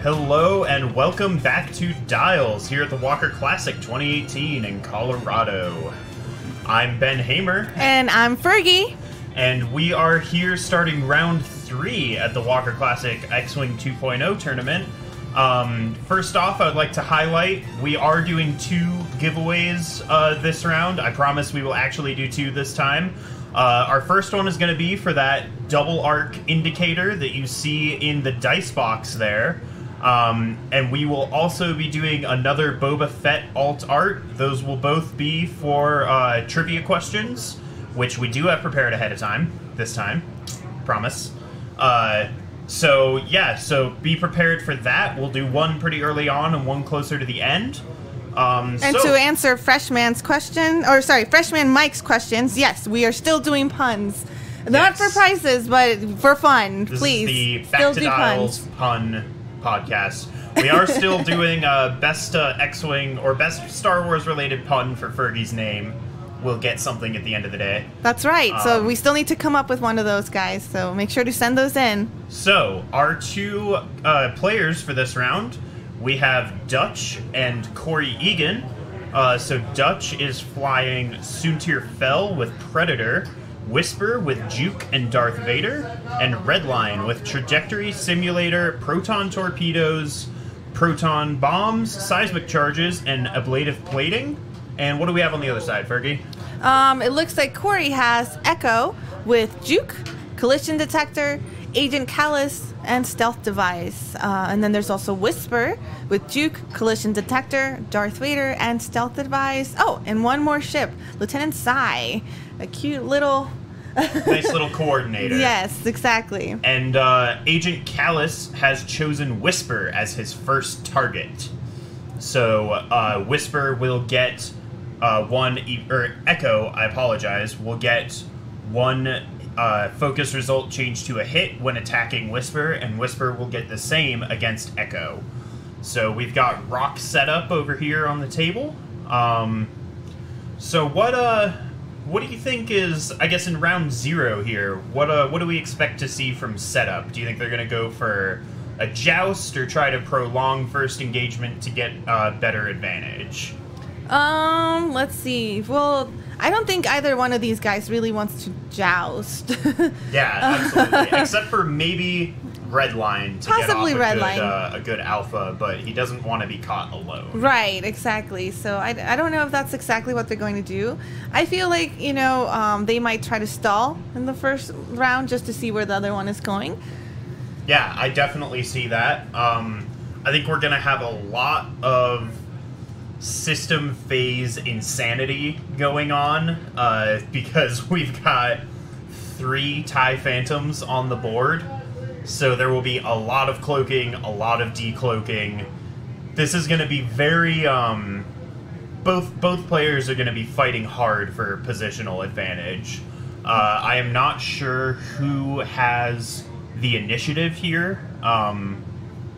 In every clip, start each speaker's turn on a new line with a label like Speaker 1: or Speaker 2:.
Speaker 1: Hello and welcome back to Dials here at the Walker Classic 2018 in Colorado. I'm Ben Hamer.
Speaker 2: And I'm Fergie.
Speaker 1: And we are here starting round 3 at the Walker Classic XWing 2.0 tournament. First off, I would like to highlight we are doing 2 giveaways this round. I promise we will actually do 2 this time. Our first one is going to be for that double arc indicator that you see in the dice box there. And we will also be doing another Boba Fett alt art. Those will both be for trivia questions, which we do have prepared ahead of time, this time. Promise. So be prepared for that. We'll do one pretty early on and one closer to the end.
Speaker 2: To answer Freshman Mike's questions, yes, we are still doing puns. Not for prizes, but for fun. Please,
Speaker 1: this is the Back to Dials pun podcast. We are still doing best X-Wing or best Star Wars related pun for Fergie's name. We'll get something at the end of the day.
Speaker 2: That's right. So we still need to come up with one of those, guys. So make sure to send those in.
Speaker 1: So our 2 players for this round, we have Duhtch and Egan. So Duhtch is flying Soontir Fel with Predator, Whisper with Juke and Darth Vader, and Redline with Trajectory Simulator, Proton Torpedoes, Proton Bombs, Seismic Charges, and Ablative Plating. And what do we have on the other side, Fergie?
Speaker 2: It looks like Corey has Echo with Juke, Collision Detector, Agent Callus, and Stealth Device. And then there's also Whisper with Juke, Collision Detector, Darth Vader, and Stealth Device. Oh, and one more ship, Lieutenant Sai. A cute little...
Speaker 1: nice little coordinator.
Speaker 2: Yes, exactly.
Speaker 1: And Agent Callus has chosen Whisper as his first target. So Whisper will get Echo, I apologize, will get one focus result changed to a hit when attacking Whisper, and Whisper will get the same against Echo. So we've got rock set up over here on the table. So what do you think is, I guess, in round 0 here, what do we expect to see from setup? Do you think they're going to go for a joust or try to prolong first engagement to get better advantage?
Speaker 2: Let's see. Well, I don't think either one of these guys really wants to joust.
Speaker 1: Yeah, absolutely. Except for maybe Redline to
Speaker 2: possibly
Speaker 1: get off a good alpha, but he doesn't want to be caught alone.
Speaker 2: Right, exactly. So I don't know if that's exactly what they're going to do. I feel like, they might try to stall in the first round just to see where the other one is going.
Speaker 1: Yeah, I definitely see that. I think we're going to have a lot of system phase insanity going on because we've got 3 TIE Phantoms on the board. So there will be a lot of cloaking, a lot of decloaking. This is going to be very... both players are going to be fighting hard for positional advantage. I am not sure who has the initiative here,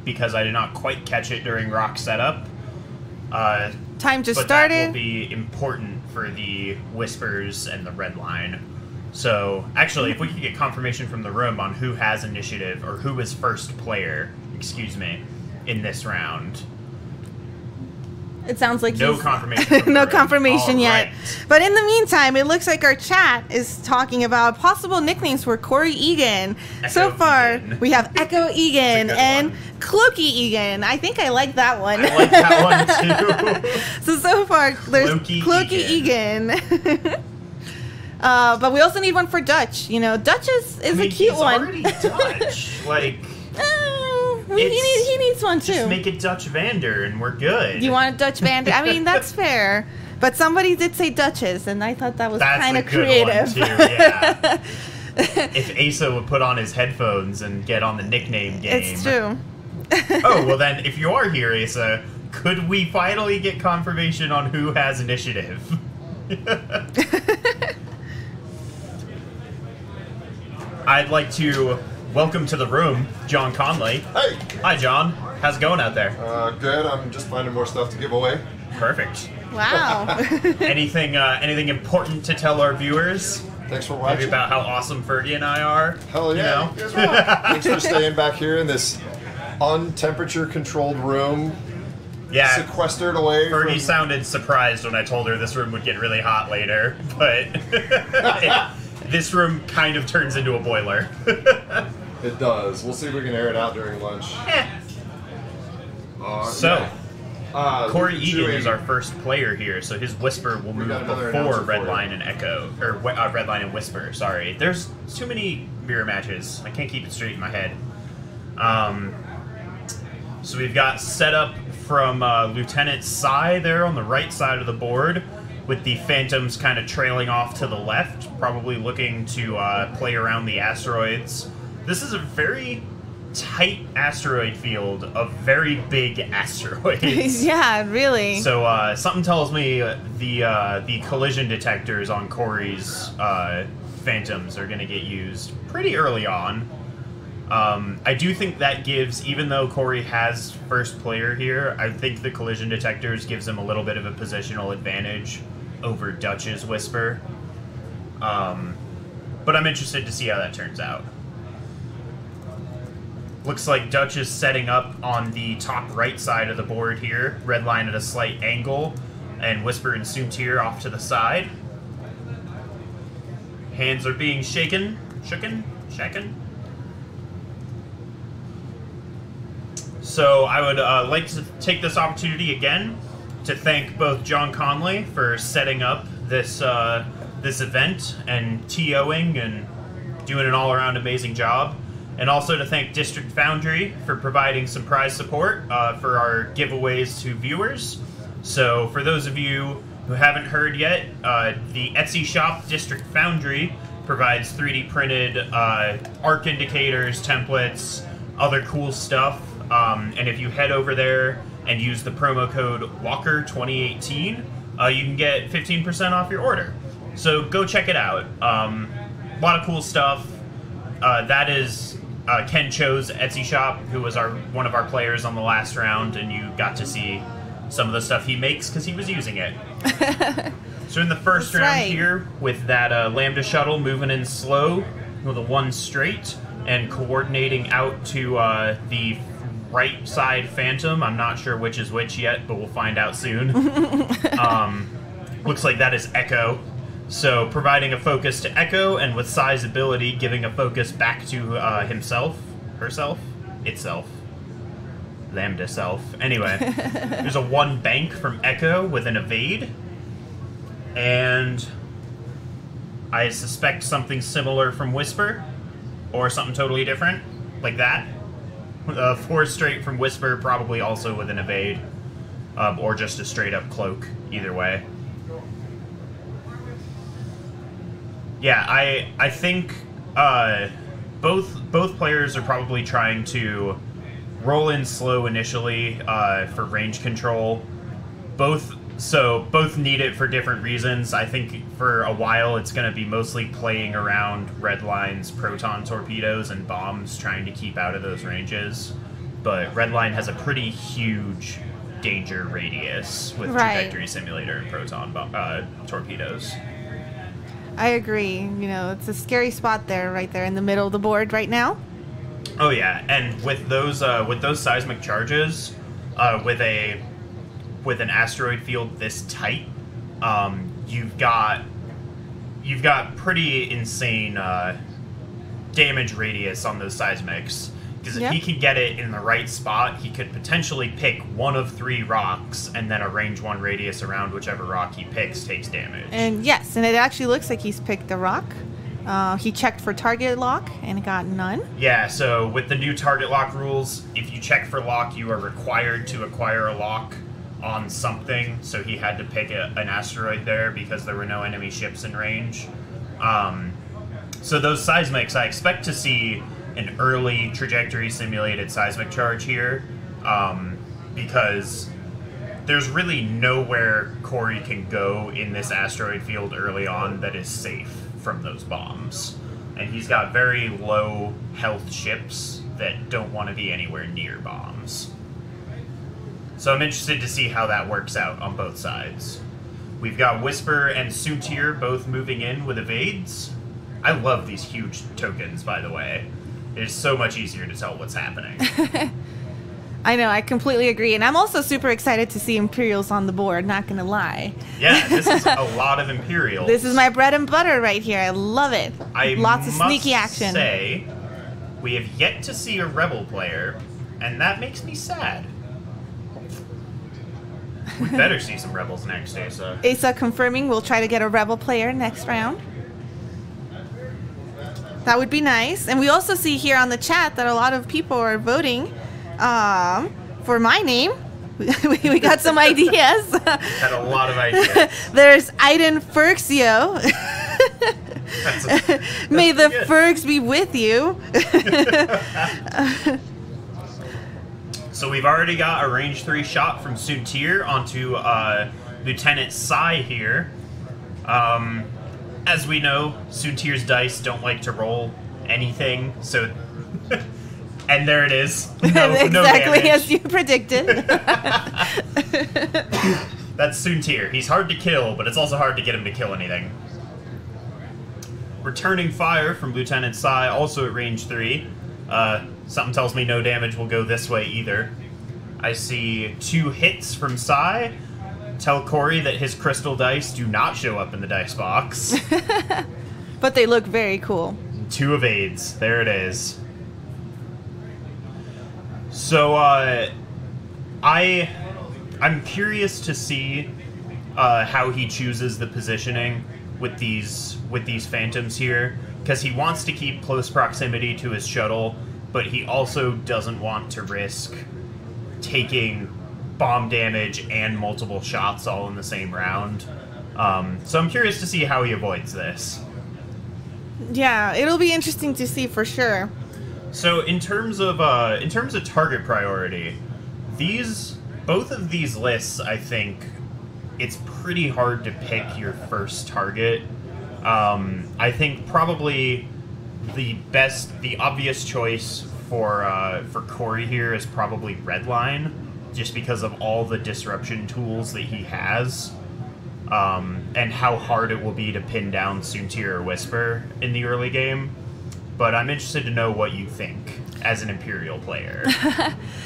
Speaker 1: because I did not quite catch it during rock setup.
Speaker 2: Time just
Speaker 1: but
Speaker 2: started.
Speaker 1: That will be important for the Whispers and the Redline. So, actually, if we could get confirmation from the room on who has initiative, or who is first player, in this round.
Speaker 2: It sounds like
Speaker 1: no confirmation.
Speaker 2: No confirmation yet.
Speaker 1: Right.
Speaker 2: But in the meantime, it looks like our chat is talking about possible nicknames for Egan. So far, we have Echo Egan and Cloaky Egan. I think I like that one.
Speaker 1: I like that one too.
Speaker 2: So far, there's Cloaky Egan. But we also need one for Duhtch. Duhtch is a cute one.
Speaker 1: He's already Duhtch. Like...
Speaker 2: he needs one too.
Speaker 1: Just make it Duhtch Vander and we're good.
Speaker 2: You want a Duhtch Vander? I mean, that's fair. But somebody did say Duchess, and I thought that was kind of creative.
Speaker 1: One too, yeah. If Asa would put on his headphones and get on the nickname game.
Speaker 2: It's true.
Speaker 1: Oh, well then, if you are here, Asa, could we finally get confirmation on who has initiative? I'd like to welcome to the room, John Conley.
Speaker 3: Hey!
Speaker 1: Hi, John. How's it going out there?
Speaker 3: Good. I'm just finding more stuff to give away.
Speaker 1: Perfect.
Speaker 2: Wow.
Speaker 1: Anything important to tell our viewers?
Speaker 3: Thanks for watching.
Speaker 1: Maybe about how awesome Fergie and I are.
Speaker 3: Hell yeah.
Speaker 1: You know?
Speaker 3: You guys rock. Thanks for staying back here in this untemperature controlled room.
Speaker 1: Yeah.
Speaker 3: Sequestered away.
Speaker 1: Fergie sounded surprised when I told her this room would get really hot later, but this room kind of turns into a boiler.
Speaker 3: It does. We'll see if we can air it out during lunch.
Speaker 1: Corey Egan is our first player here, so his Whisper will move before Redline and Echo, or Redline and Whisper. Sorry, there's too many mirror matches. I can't keep it straight in my head. So we've got setup from Lieutenant Sai there on the right side of the board, with the Phantoms kind of trailing off to the left, probably looking to play around the asteroids. This is a very tight asteroid field of very big asteroids.
Speaker 2: Yeah, really.
Speaker 1: So something tells me the collision detectors on Corey's Phantoms are going to get used pretty early on. I do think that gives, even though Corey has first player here, I think the collision detectors gives him a little bit of a positional advantage over Duhtch's Whisper. But I'm interested to see how that turns out. Looks like Duhtch is setting up on the top right side of the board here. Redline at a slight angle, and Whisper and Soontir off to the side. Hands are being shaken. So I would like to take this opportunity again to thank both John Conley for setting up this this event and TOing and doing an all-around amazing job. And also to thank District Foundry for providing some prize support for our giveaways to viewers. So for those of you who haven't heard yet, the Etsy shop District Foundry provides 3D printed arc indicators, templates, other cool stuff. And if you head over there and use the promo code WALKER2018, you can get 15% off your order. So go check it out. A lot of cool stuff. That is Ken Cho's Etsy shop, who was one of our players on the last round, and you got to see some of the stuff he makes because he was using it. So in the first round here, with that Lambda shuttle moving in slow with a 1 straight and coordinating out to the right side Phantom. I'm not sure which is which yet, but we'll find out soon. Looks like that is Echo. So providing a focus to Echo, and with Sai's ability, giving a focus back to himself, herself, itself, Lambda self. Anyway, there's a 1 bank from Echo with an evade, and I suspect something similar from Whisper, or something totally different, like that. 4 straight from Whisper, probably also with an evade, or just a straight up cloak, either way. Yeah, I think both players are probably trying to roll in slow initially for range control. Both need it for different reasons. I think for a while it's going to be mostly playing around Redline's proton torpedoes and bombs, trying to keep out of those ranges. But Redline has a pretty huge danger radius with trajectory simulator and proton torpedoes.
Speaker 2: I agree. You know, it's a scary spot there, right there in the middle of the board right now.
Speaker 1: Oh yeah, and with those seismic charges, with an asteroid field this tight, you've got pretty insane damage radius on those seismics. Because if he could get it in the right spot, he could potentially pick 1 of 3 rocks, and then a range 1 radius around whichever rock he picks takes damage.
Speaker 2: And yes, and it actually looks like he's picked the rock. He checked for target lock and got none.
Speaker 1: Yeah, so with the new target lock rules, if you check for lock, you are required to acquire a lock on something. So he had to pick an asteroid there because there were no enemy ships in range. So those seismics, I expect to see an early trajectory simulated seismic charge here, because there's really nowhere Corey can go in this asteroid field early on that is safe from those bombs. And he's got very low health ships that don't want to be anywhere near bombs. So I'm interested to see how that works out on both sides. We've got Whisper and Soontir both moving in with evades. I love these huge tokens, by the way. It's so much easier to tell what's happening.
Speaker 2: I know, I completely agree. And I'm also super excited to see Imperials on the board, not going to lie.
Speaker 1: Yeah, this is a lot of Imperials.
Speaker 2: This is my bread and butter right here. I love it. Lots of sneaky action.
Speaker 1: Say, we have yet to see a Rebel player, and that makes me sad. We better see some Rebels next, Asa.
Speaker 2: Asa confirming we'll try to get a Rebel player next round. That would be nice. And we also see here on the chat that a lot of people are voting for my name. We got some ideas.
Speaker 1: Had a lot of ideas.
Speaker 2: There's Aiden Ferxio. May the
Speaker 1: good.
Speaker 2: Fergs be with you.
Speaker 1: So we've already got a range 3 shot from Suntir onto Lieutenant Sai here. As we know, Suntir's dice don't like to roll anything, so... and there it is. No
Speaker 2: Exactly
Speaker 1: damage.
Speaker 2: as you predicted.
Speaker 1: That's Suntir. He's hard to kill, but it's also hard to get him to kill anything. Returning fire from Lieutenant Sai, also at range 3. Something tells me no damage will go this way either. I see 2 hits from Sai. Tell Corey that his crystal dice do not show up in the dice box.
Speaker 2: But they look very cool.
Speaker 1: 2 evades. There it is. So, I'm curious to see how he chooses the positioning with these phantoms here, because he wants to keep close proximity to his shuttle, but he also doesn't want to risk taking bomb damage and multiple shots all in the same round. So I'm curious to see how he avoids this.
Speaker 2: Yeah, it'll be interesting to see for sure.
Speaker 1: So in terms of target priority, both of these lists, I think it's pretty hard to pick your first target. I think probably the obvious choice for Corey here is probably Redline, just because of all the disruption tools that he has, and how hard it will be to pin down Suntir or Whisper in the early game. But I'm interested to know what you think as an Imperial player.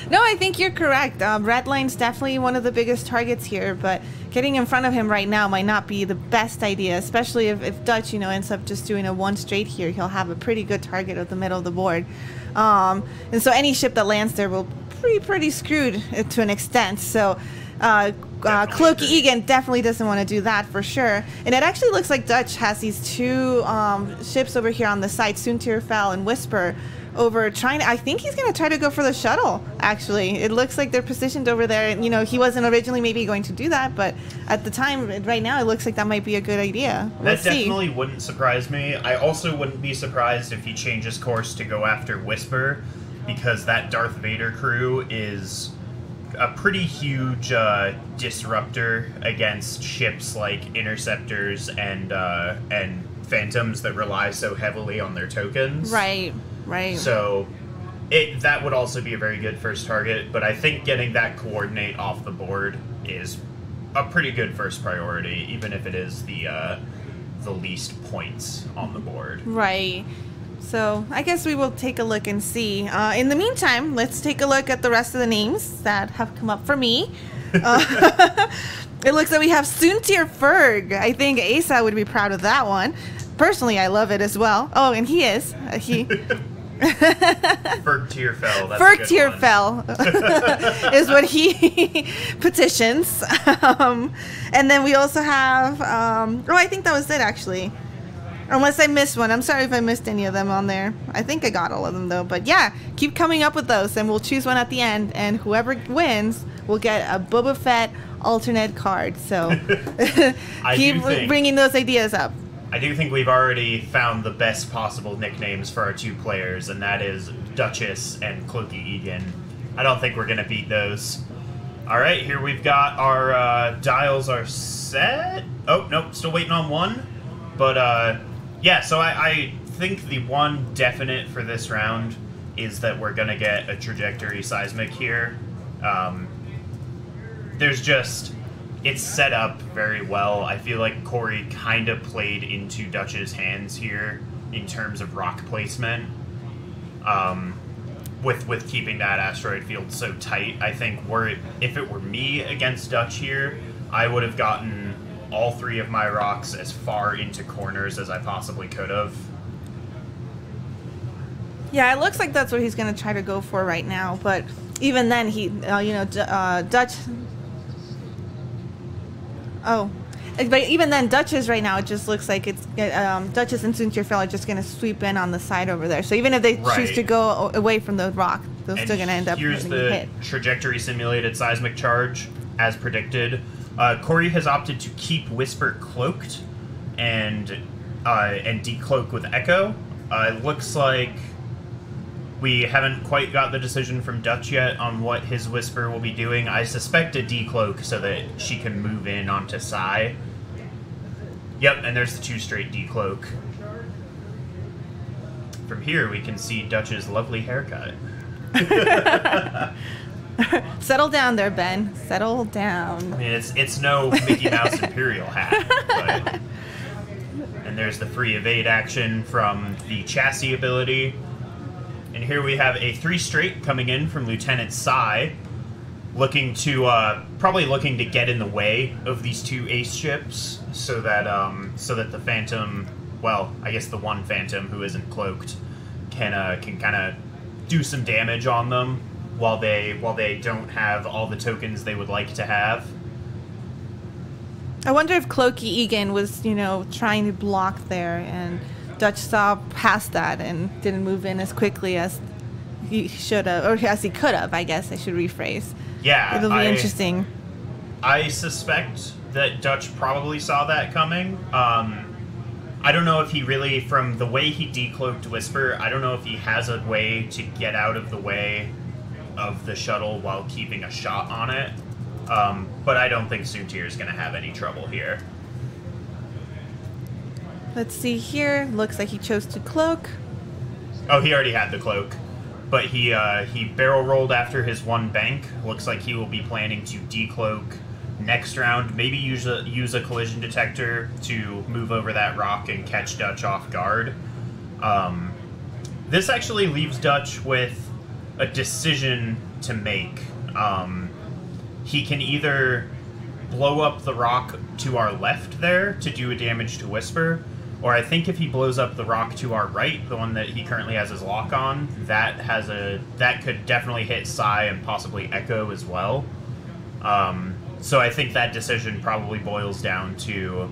Speaker 2: No, I think you're correct. Redline's definitely one of the biggest targets here, but getting in front of him right now might not be the best idea, especially if Duhtch, ends up just doing a 1 straight here. He'll have a pretty good target at the middle of the board. And so any ship that lands there will be pretty screwed to an extent. So Cloakiest Egan definitely doesn't want to do that for sure. And it actually looks like Duhtch has these 2 ships over here on the side, Suntir Fel and Whisper, over trying to, I think he's going to try to go for the shuttle, actually. It looks like they're positioned over there. And, he wasn't originally maybe going to do that, but at the time, right now, it looks like that might be a good idea.
Speaker 1: That definitely wouldn't surprise me. I also wouldn't be surprised if he changes course to go after Whisper, because that Darth Vader crew is a pretty huge disruptor against ships like Interceptors and Phantoms that rely so heavily on their tokens.
Speaker 2: Right.
Speaker 1: So that would also be a very good first target, but I think getting that coordinate off the board is a pretty good first priority, even if it is the least points on the board.
Speaker 2: Right. So I guess we will take a look and see. In the meantime, let's take a look at the rest of the names that have come up for me. It looks like we have Suntir Ferg. I think Asa would be proud of that one. Personally, I love it as well. Oh, and he is.
Speaker 1: Fergtir Fel.
Speaker 2: Fergtir Fel is what he petitions. And then we also have... I think that was it, actually. Unless I missed one. I'm sorry if I missed any of them on there. I think I got all of them, though. But yeah, keep coming up with those, and we'll choose one at the end. And whoever wins will get a Boba Fett alternate card. So keep bringing those ideas up.
Speaker 1: I do think we've already found the best possible nicknames for our 2 players, and that is Duchess and Cloakiest Egan. I don't think we're going to beat those. All right, here we've got our dials are set. Oh, nope, still waiting on one. But, yeah, so I think the one definite for this round is that we're going to get a trajectory seismic here. There's just... It's set up very well. I feel like Corey kind of played into Duttch's hands here in terms of rock placement. with keeping that asteroid field so tight. I think if it were me against Duhtch here, I would have gotten all 3 of my rocks as far into corners as I possibly could have.
Speaker 2: Yeah, it looks like that's what he's going to try to go for right now. But even then, Duhtch. Oh. But even then, Duhtch's right now, it just looks like it's Duhtch's and Soontir are just going to sweep in on the side over there. So even if they choose to go away from the rock, they're still going to end up getting hit.
Speaker 1: Here's the trajectory simulated seismic charge, as predicted. Corey has opted to keep Whisper cloaked and decloak with Echo. It looks like we haven't quite got the decision from Duhtch yet on what his Whisper will be doing. I suspect a decloak so that she can move in onto Psy. Yep, and there's the 2 straight decloak. From here, we can see Duhtch's lovely haircut.
Speaker 2: Settle down there, Ben. Settle down.
Speaker 1: I mean, it's no Mickey Mouse Imperial hat, but... And there's the free evade action from the chassis ability. And here we have a 3 straight coming in from Lieutenant Psy, probably looking to get in the way of these 2 ace ships, so that the Phantom, well, I guess the one Phantom who isn't cloaked, can kind of do some damage on them while they don't have all the tokens they would like to have.
Speaker 2: I wonder if Cloaky Egan was, trying to block there, and Duhtch saw past that and didn't move in as quickly as he should have, or as he could have, I guess I should rephrase.
Speaker 1: Yeah.
Speaker 2: It'll be interesting.
Speaker 1: I suspect that Duhtch probably saw that coming. I don't know if he really, from the way he decloaked Whisper, I don't know if he has a way to get out of the way of the shuttle while keeping a shot on it. But I don't think Soontir is going to have any trouble here.
Speaker 2: Let's see here. Looks like he chose to cloak.
Speaker 1: Oh, he already had the cloak. But he barrel rolled after his 1 bank. Looks like he will be planning to decloak next round. Maybe use a collision detector to move over that rock and catch Duhtch off guard. This actually leaves Duhtch with a decision to make. He can either blow up the rock to our left there to do a damage to Whisper, or I think if he blows up the rock to our right, the one that he currently has his lock on, that could definitely hit Psy and possibly Echo as well. So I think that decision probably boils down to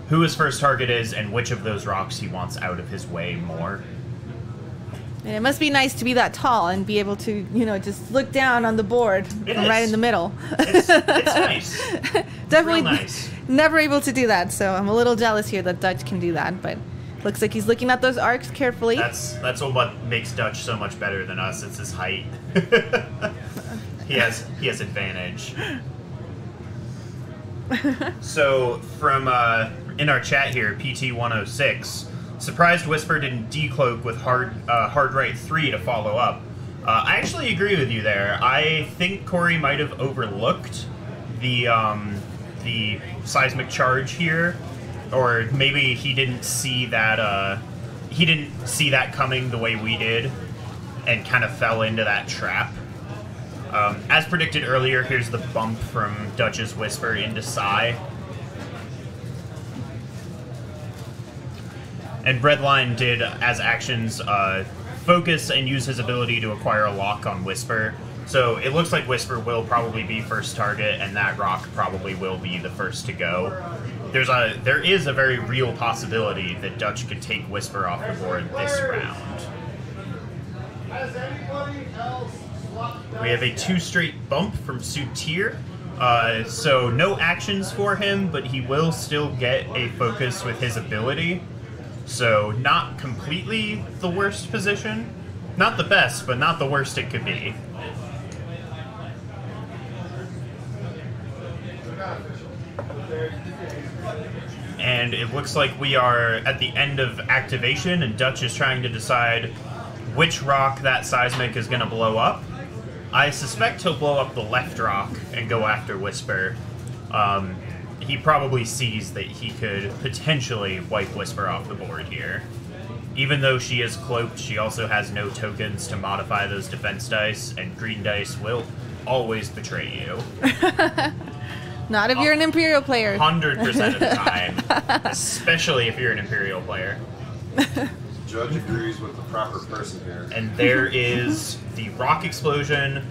Speaker 1: who his first target is and which of those rocks he wants out of his way more.
Speaker 2: And it must be nice to be that tall and be able to, just look down on the board right in the middle.
Speaker 1: It's nice.
Speaker 2: Definitely
Speaker 1: real nice.
Speaker 2: Never able to do that, so I'm a little jealous here that Duhtch can do that, but looks like he's looking at those arcs carefully.
Speaker 1: That's what makes Duhtch so much better than us. It's his height. He has advantage. So from in our chat here, PT106, surprised Whisper didn't decloak with hard right 3 to follow up. I actually agree with you there. I think Corey might have overlooked the seismic charge here, or maybe he didn't see that coming the way we did, and kind of fell into that trap. As predicted earlier, here's the bump from Duhtch's Whisper into Psy. And Redline did, as actions, focus and use his ability to acquire a lock on Whisper. So it looks like Whisper will probably be first target, and that rock probably will be the first to go. There is a very real possibility that Duhtch could take Whisper off the board this round. We have a 2 straight bump from Soontir. So no actions for him, but he will still get a focus with his ability. So not completely the worst position. Not the best, but not the worst it could be. And it looks like we are at the end of activation, and Duhtch is trying to decide which rock that seismic is going to blow up. I suspect he'll blow up the left rock and go after Whisper. He probably sees that he could potentially wipe Whisper off the board here. Even though she is cloaked, she also has no tokens to modify those defense dice, and green dice will always betray you.
Speaker 2: Not if you're an Imperial player.
Speaker 1: 100% of the time. Especially if you're an Imperial player.
Speaker 3: Judge agrees with the proper person here.
Speaker 1: And there is the rock explosion,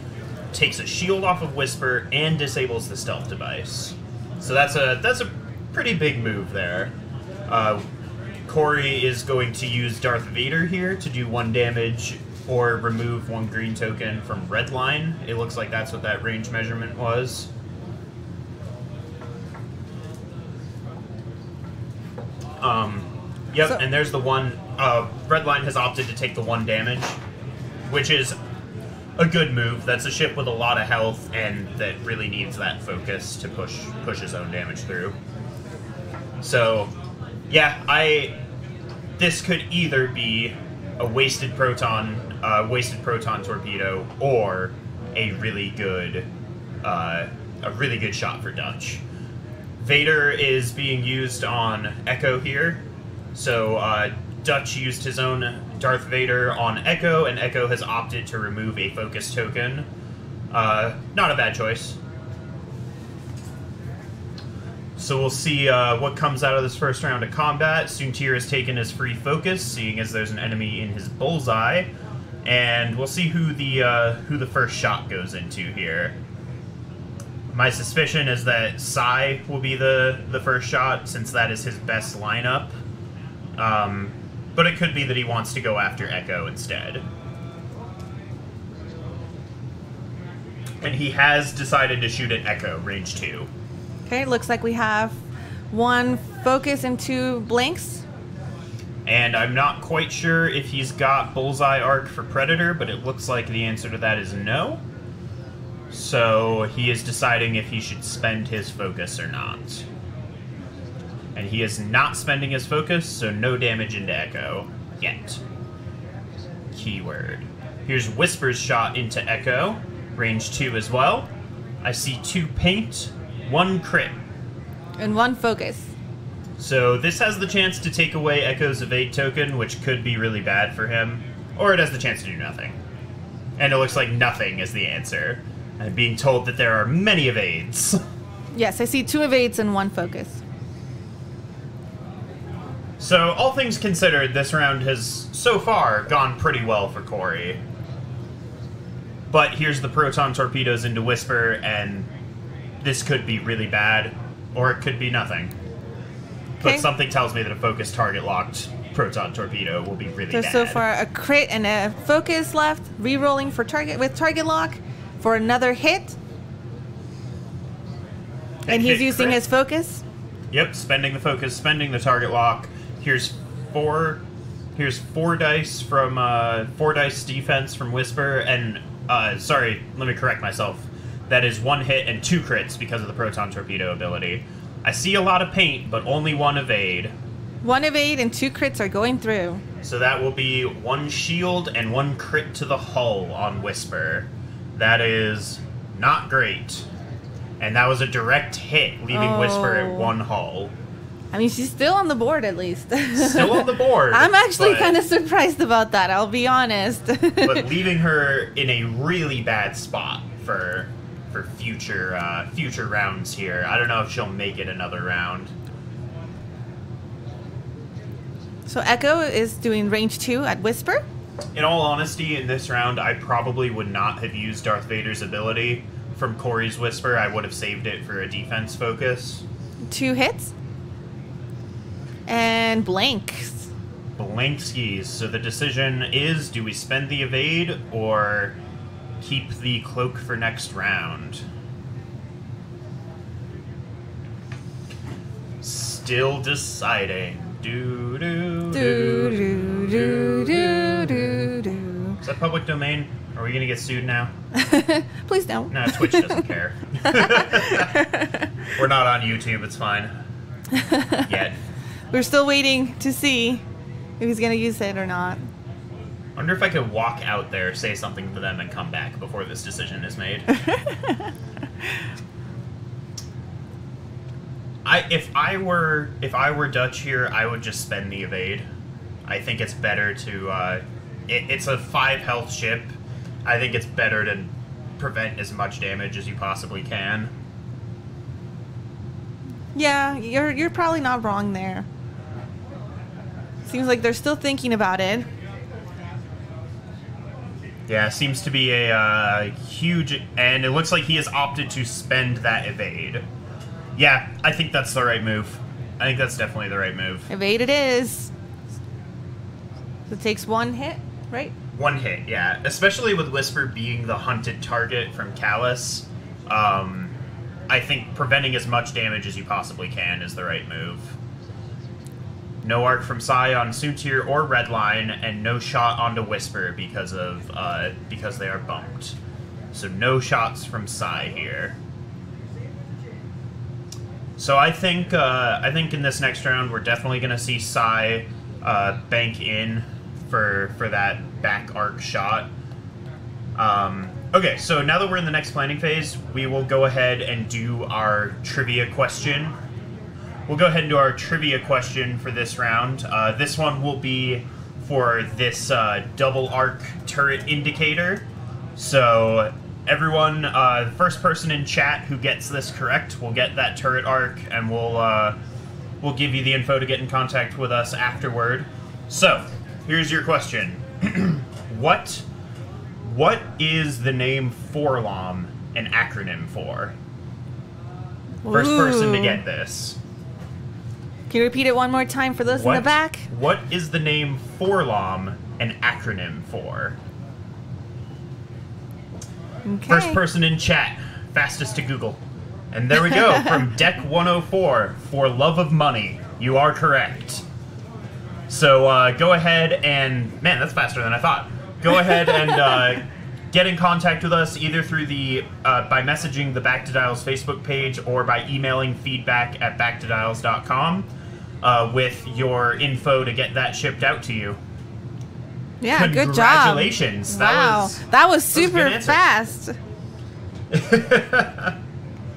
Speaker 1: takes a shield off of Whisper, and disables the stealth device. So that's a pretty big move there. Corey is going to use Darth Vader here to do 1 damage or remove 1 green token from red line. It looks like that's what that range measurement was. Yep, and there's the 1. Red line has opted to take the 1 damage, which is a good move. That's a ship with a lot of health and that really needs that focus to push his own damage through. So, yeah, this could either be a wasted proton torpedo or a really good shot for Duhtch. Vader is being used on Echo here, so Duhtch used his own Darth Vader on Echo, and Echo has opted to remove a focus token. Not a bad choice. So we'll see what comes out of this first round of combat. Soontir has taken his free focus, seeing as there's an enemy in his bullseye, and we'll see who the first shot goes into here. My suspicion is that Sai will be the first shot, since that is his best lineup. But it could be that he wants to go after Echo instead. And he has decided to shoot at Echo, range 2.
Speaker 2: Okay, looks like we have 1 focus and 2 blanks.
Speaker 1: And I'm not quite sure if he's got Bullseye Arc for Predator, but it looks like the answer to that is no. So he is deciding if he should spend his focus or not. And he is not spending his focus, so no damage into Echo yet. Keyword. Here's Whisper's shot into Echo, range 2 as well. I see 2 paint, 1 crit.
Speaker 2: And 1 focus.
Speaker 1: So this has the chance to take away Echo's evade token, which could be really bad for him. Or it has the chance to do nothing. And it looks like nothing is the answer. I'm being told that there are many evades.
Speaker 2: Yes, I see 2 evades and 1 focus.
Speaker 1: So, all things considered, this round has, so far, gone pretty well for Corey. But here's the proton torpedoes into Whisper, and this could be really bad, or it could be nothing.
Speaker 2: Okay.
Speaker 1: But something tells me that a focus target-locked proton torpedo will be really bad.
Speaker 2: So far, a crit and a focus left, re-rolling for target with target lock for another hit. And he's using his focus?
Speaker 1: Yep, spending the focus, spending the target lock. Here's 4 dice from 4 dice defense from Whisper, and sorry, let me correct myself. That is 1 hit and 2 crits because of the proton torpedo ability. I see a lot of paint, but only 1 evade.
Speaker 2: 1 evade and 2 crits are going through.
Speaker 1: So that will be 1 shield and 1 crit to the hull on Whisper. That is not great. And that was a direct hit, leaving Whisper at 1 hull.
Speaker 2: I mean, she's still on the board, at least.
Speaker 1: Still on the board.
Speaker 2: I'm actually kind of surprised about that, I'll be honest.
Speaker 1: But leaving her in a really bad spot for future rounds here. I don't know if she'll make it another round.
Speaker 2: So Echo is doing range 2 at Whisper.
Speaker 1: In all honesty, in this round, I probably would not have used Darth Vader's ability from Corey's Whisper. I would have saved it for a defense focus.
Speaker 2: 2 hits. And blanks.
Speaker 1: Blankskis. So the decision is, do we spend the evade or keep the cloak for next round? Still deciding. Do do do do do do do do. Is that public domain? Are we gonna get sued now?
Speaker 2: Please don't.
Speaker 1: No, Twitch doesn't care. We're not on YouTube. It's fine. Yet.
Speaker 2: We're still waiting to see if he's gonna use it or not.
Speaker 1: Wonder if I could walk out there, say something to them, and come back before this decision is made. If I were Duhtch here, I would just spend the evade. I think it's better to... it's a 5 health ship. I think it's better to prevent as much damage as you possibly can.
Speaker 2: Yeah, you're probably not wrong there. Seems like they're still thinking about it.
Speaker 1: Yeah, seems to be a huge... And it looks like he has opted to spend that evade. Yeah, I think that's the right move. I think that's definitely the right move.
Speaker 2: Evade it is. So it takes 1 hit, right?
Speaker 1: 1 hit, yeah. Especially with Whisper being the hunted target from Callus. I think preventing as much damage as you possibly can is the right move. No arc from Psy on Soontir or Redline, and no shot onto Whisper because they are bumped. So no shots from Psy here. So I think in this next round we're definitely going to see Psy bank in for that back arc shot. Okay, so now that we're in the next planning phase, we will go ahead and do our trivia question. We'll go ahead and do our trivia question for this round. This one will be for this double arc turret indicator. So everyone, the first person in chat who gets this correct will get that turret arc, and we'll give you the info to get in contact with us afterward. So here's your question: What is the name Forlom an acronym for? First person to get this.
Speaker 2: Can you repeat it one more time for those in the back?
Speaker 1: What is the name Forlom an acronym for?
Speaker 2: Okay.
Speaker 1: First person in chat, fastest to Google. And there we go, from Deck 104, For Love of Money. You are correct. So go ahead and... Man, that's faster than I thought. Go ahead and get in contact with us either through the by messaging the Back to Dials Facebook page or by emailing feedback@backtodials.com with your info to get that shipped out to you.
Speaker 2: Yeah, good job.
Speaker 1: Congratulations.
Speaker 2: Wow, that was super fast.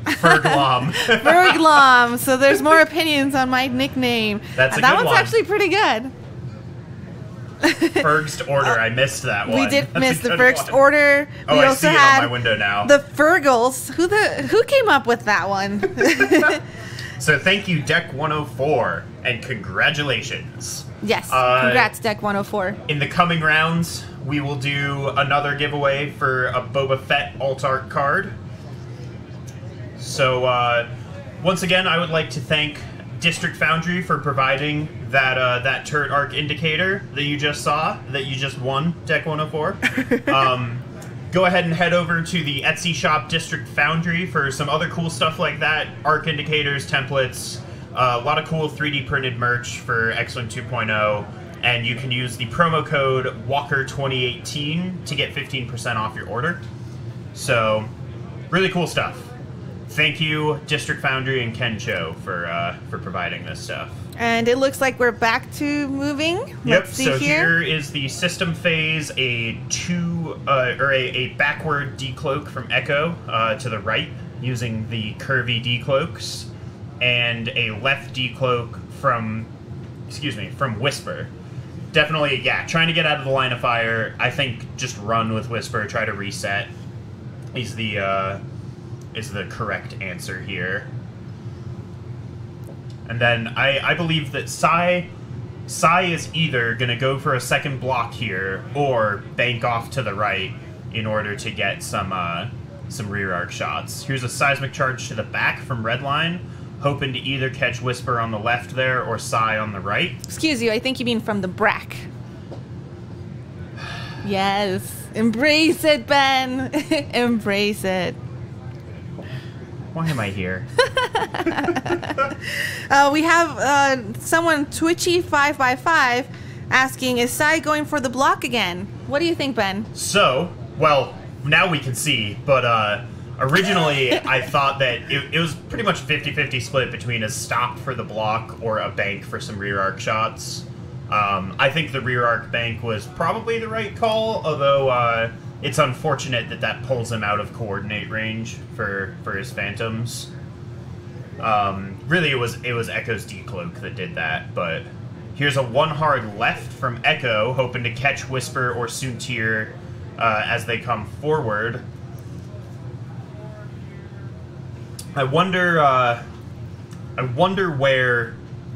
Speaker 1: Ferglom.
Speaker 2: Ferglom. So there's more opinions on my nickname.
Speaker 1: That's a
Speaker 2: that
Speaker 1: good
Speaker 2: one's
Speaker 1: one.
Speaker 2: Actually pretty good.
Speaker 1: First order, I missed that one.
Speaker 2: We did
Speaker 1: That's
Speaker 2: miss
Speaker 1: a
Speaker 2: the
Speaker 1: good
Speaker 2: first
Speaker 1: one.
Speaker 2: order.
Speaker 1: Oh,
Speaker 2: We
Speaker 1: I
Speaker 2: also
Speaker 1: see it
Speaker 2: had
Speaker 1: on my window now.
Speaker 2: the Fergles. Who came up with that one?
Speaker 1: So thank you, Deck 104, and congratulations.
Speaker 2: Yes, congrats, Deck 104.
Speaker 1: In the coming rounds, we will do another giveaway for a Boba Fett alt art card. So once again, I would like to thank District Foundry for providing that turret arc indicator that you just saw, that you just won, Deck 104. Go ahead and head over to the Etsy shop, District Foundry, for some other cool stuff like that. Arc indicators, templates, a lot of cool 3D printed merch for XWing 2.0. And you can use the promo code Walker2018 to get 15% off your order. So, really cool stuff. Thank you, District Foundry and Kencho, for providing this stuff.
Speaker 2: And it looks like we're back to moving.
Speaker 1: Yep.
Speaker 2: Let's see
Speaker 1: So
Speaker 2: here
Speaker 1: is the system phase, a backward decloak from Echo to the right using the curvy decloaks, and a left decloak from Whisper. Definitely, yeah. Trying to get out of the line of fire. I think just run with Whisper. Try to reset. Is the correct answer here. And then I believe that Psy is either going to go for a second block here or bank off to the right in order to get some rear arc shots. Here's a seismic charge to the back from Redline, hoping to either catch Whisper on the left there or Psy on the right.
Speaker 2: Excuse you, I think you mean from the brack. Yes. Embrace it, Ben. Embrace it.
Speaker 1: Why am I here?
Speaker 2: We have someone, Twitchy5x5, asking, is Psy going for the block again? What do you think, Ben?
Speaker 1: So, well, now we can see, but originally I thought that it was pretty much 50-50 split between a stop for the block or a bank for some rear arc shots. I think the rear arc bank was probably the right call, although it's unfortunate that pulls him out of coordinate range for his phantoms. Really, it was Echo's decloak that did that, but Here's a 1 hard left from Echo, hoping to catch Whisper or Soontir as they come forward. I wonder where...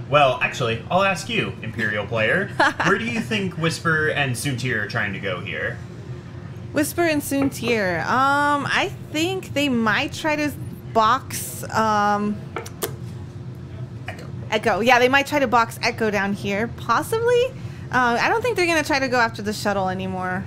Speaker 1: Well, actually, I'll ask you, Imperial player. Where do you think Whisper and Soontir are trying to go here?
Speaker 2: Whisper and Soontir. I think they might try to box Echo. Yeah, they might try to box Echo down here, possibly. I don't think they're gonna try to go after the shuttle anymore,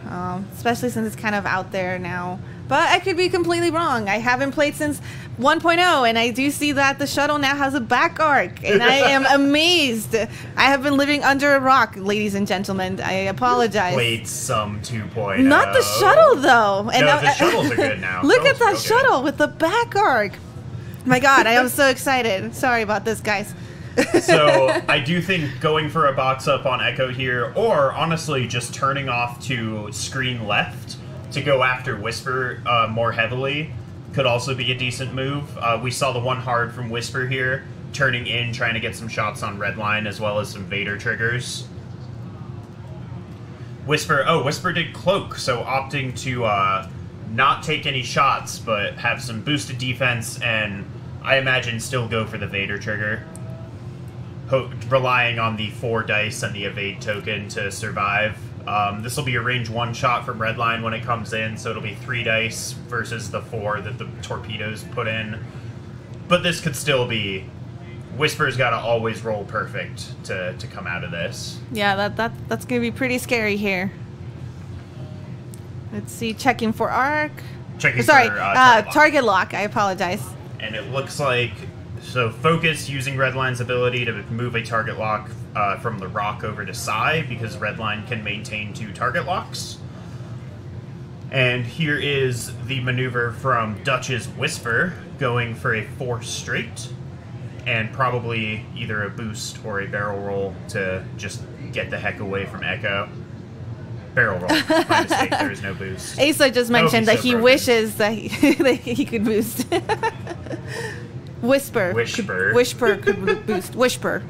Speaker 2: especially since it's kind of out there now. But I could be completely wrong. I haven't played since 1.0, and I do see that the shuttle now has a back arc, and I am amazed. I have been living under a rock, ladies and gentlemen. I apologize.
Speaker 1: Played some 2.0.
Speaker 2: Not the shuttle, though. And
Speaker 1: no, the shuttles are good now.
Speaker 2: Look at that shuttle with the back arc. My God, I am so excited. Sorry about this, guys.
Speaker 1: So I do think going for a box up on Echo here, or honestly just turning off to screen left to go after Whisper more heavily, could also be a decent move. We saw the 1 hard from Whisper here, turning in, trying to get some shots on Redline, as well as some Vader triggers. Whisper did Cloak, so opting to not take any shots, but have some boosted defense, and I imagine still go for the Vader trigger. Relying on the 4 dice and the evade token to survive. This will be a range 1 shot from Redline when it comes in, so it'll be 3 dice versus the 4 that the torpedoes put in. But this could still be... Whisper's got to always roll perfect to come out of this.
Speaker 2: Yeah, that's going to be pretty scary here. Let's see, checking for arc.
Speaker 1: Checking for
Speaker 2: target lock. I apologize.
Speaker 1: And it looks like... So Focus using Redline's ability to move a target lock from the rock over to Psy, because Redline can maintain 2 target locks. And here is the maneuver from Duhtch's Whisper, going for a 4 straight, and probably either a boost or a barrel roll to just get the heck away from Echo. Barrel roll. My mistake, there is no boost.
Speaker 2: Asa just mentioned that he wishes that he could boost. Whisper could boost. Whisper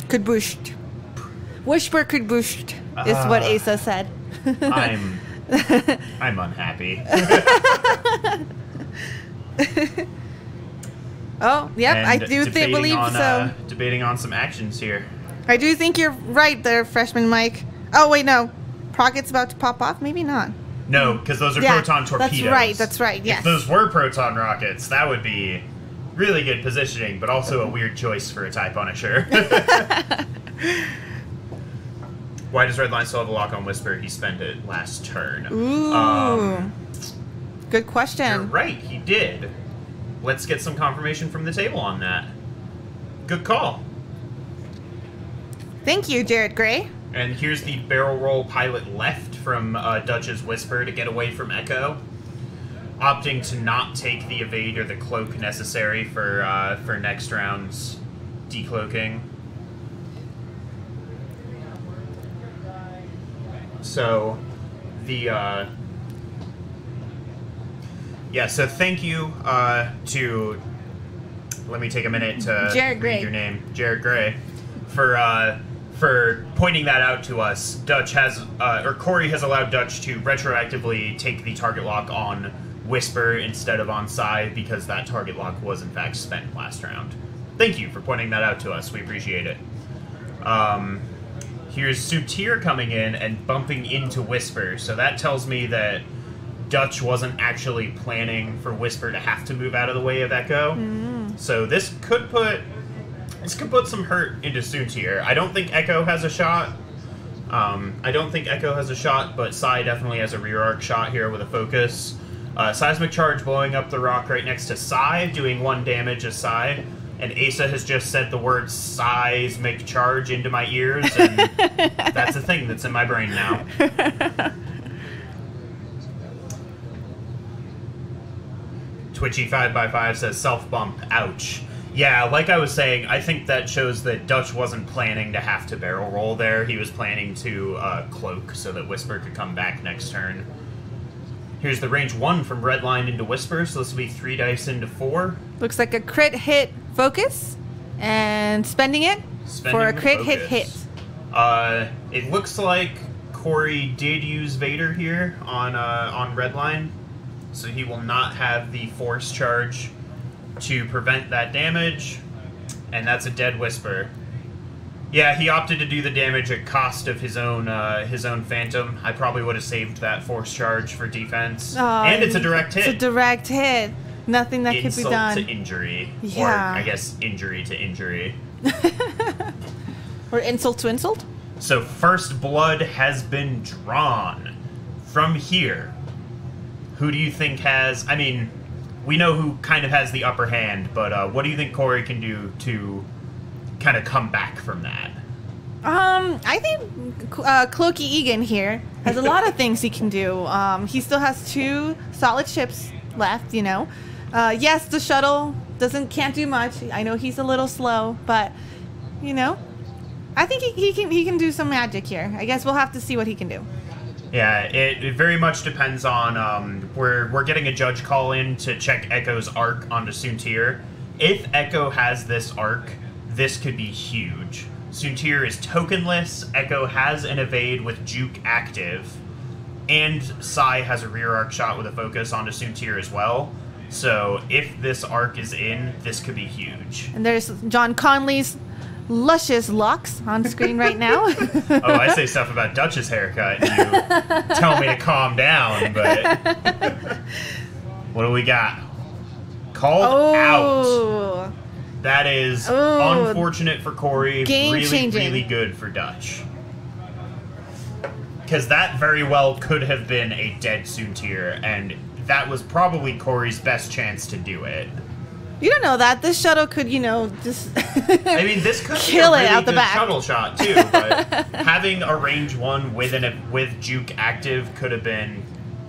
Speaker 2: could boost. Whisper could boost is what Asa said.
Speaker 1: I'm unhappy.
Speaker 2: Oh, yep,
Speaker 1: and
Speaker 2: I do believe so.
Speaker 1: Debating on some actions here.
Speaker 2: I do think you're right there, Freshman Mike. Oh, wait, no. Rocket's about to pop off? Maybe not.
Speaker 1: No, because those are proton torpedoes.
Speaker 2: That's right, yes.
Speaker 1: If those were proton rockets, that would be really good positioning, but also a weird choice for a TIE Punisher. Why does Redline still have a lock on Whisper? He spent it last turn.
Speaker 2: Ooh. Good question.
Speaker 1: You're right, he did. Let's get some confirmation from the table on that. Good call.
Speaker 2: Thank you, Jared Gray.
Speaker 1: And here's the barrel roll pilot left from Duhtch's Whisper to get away from Echo. Opting to not take the evade or the cloak necessary for next round's decloaking. So, the... Yeah, so thank you to... Let me take a minute to read your name. Jared Gray. For pointing that out to us. Duhtch has, or Corey has allowed Duhtch to retroactively take the target lock on Whisper instead of on Psy, because that target lock was in fact spent last round. Thank you for pointing that out to us. We appreciate it. Here's Soontir coming in and bumping into Whisper, so that tells me that Duhtch wasn't actually planning for Whisper to have to move out of the way of Echo. So this could put some hurt into Soontir. I don't think Echo has a shot. But Psy definitely has a rear arc shot here with a focus. Seismic charge blowing up the rock right next to Psy, doing 1 damage as Psy. And Asa has just said the word seismic charge into my ears, and that's a thing that's in my brain now. Twitchy5x5 says self-bump, ouch. Yeah, like I was saying, I think that shows that Duhtch wasn't planning to have to barrel roll there. He was planning to cloak so that Whisper could come back next turn. Here's the range 1 from Redline into Whisper, so this will be 3 dice into 4.
Speaker 2: Looks like a crit hit focus, and spending it
Speaker 1: Spending
Speaker 2: for a
Speaker 1: the
Speaker 2: crit
Speaker 1: focus.
Speaker 2: hit.
Speaker 1: It looks like Corey did use Vader here on Redline, so he will not have the force charge to prevent that damage, and that's a dead Whisper. Yeah, he opted to do the damage at cost of his own Phantom. I probably would have saved that force charge for defense. And it's a direct hit.
Speaker 2: It's a direct hit. Nothing that could be done.
Speaker 1: Insult to injury.
Speaker 2: Yeah.
Speaker 1: Or, I guess, injury to injury.
Speaker 2: Or insult to insult?
Speaker 1: So, first blood has been drawn. From here, who do you think has... I mean, we know who kind of has the upper hand, but what do you think Corey can do to kind of come back from that?
Speaker 2: I think Cloaky Egan here has a lot of things he can do. He still has 2 solid ships left, you know. Yes, the shuttle can't do much. I know he's a little slow, but you know, I think he can do some magic here. I guess we'll have to see what he can do.
Speaker 1: Yeah, it very much depends on we're getting a judge call in to check Echo's arc onto Soontir. If Echo has this arc, this could be huge. Soontir is tokenless, Echo has an evade with Juke active, and Sai has a rear arc shot with a focus onto Soontir as well. So if this arc is in, this could be huge.
Speaker 2: And there's John Conley's luscious locks on screen right now.
Speaker 1: Oh, I say stuff about Duhtch's haircut, and you tell me to calm down, but... What do we got? Called out. That is unfortunate for Corey. Really good for Duhtch. Because that very well could have been a dead Soontir, and that was probably Corey's best chance to do it.
Speaker 2: You don't know that. This shuttle could, you know, just
Speaker 1: I mean, this could
Speaker 2: kill
Speaker 1: be a
Speaker 2: it
Speaker 1: really
Speaker 2: out the
Speaker 1: good
Speaker 2: back.
Speaker 1: shuttle shot, too, but having a range 1 with Juke active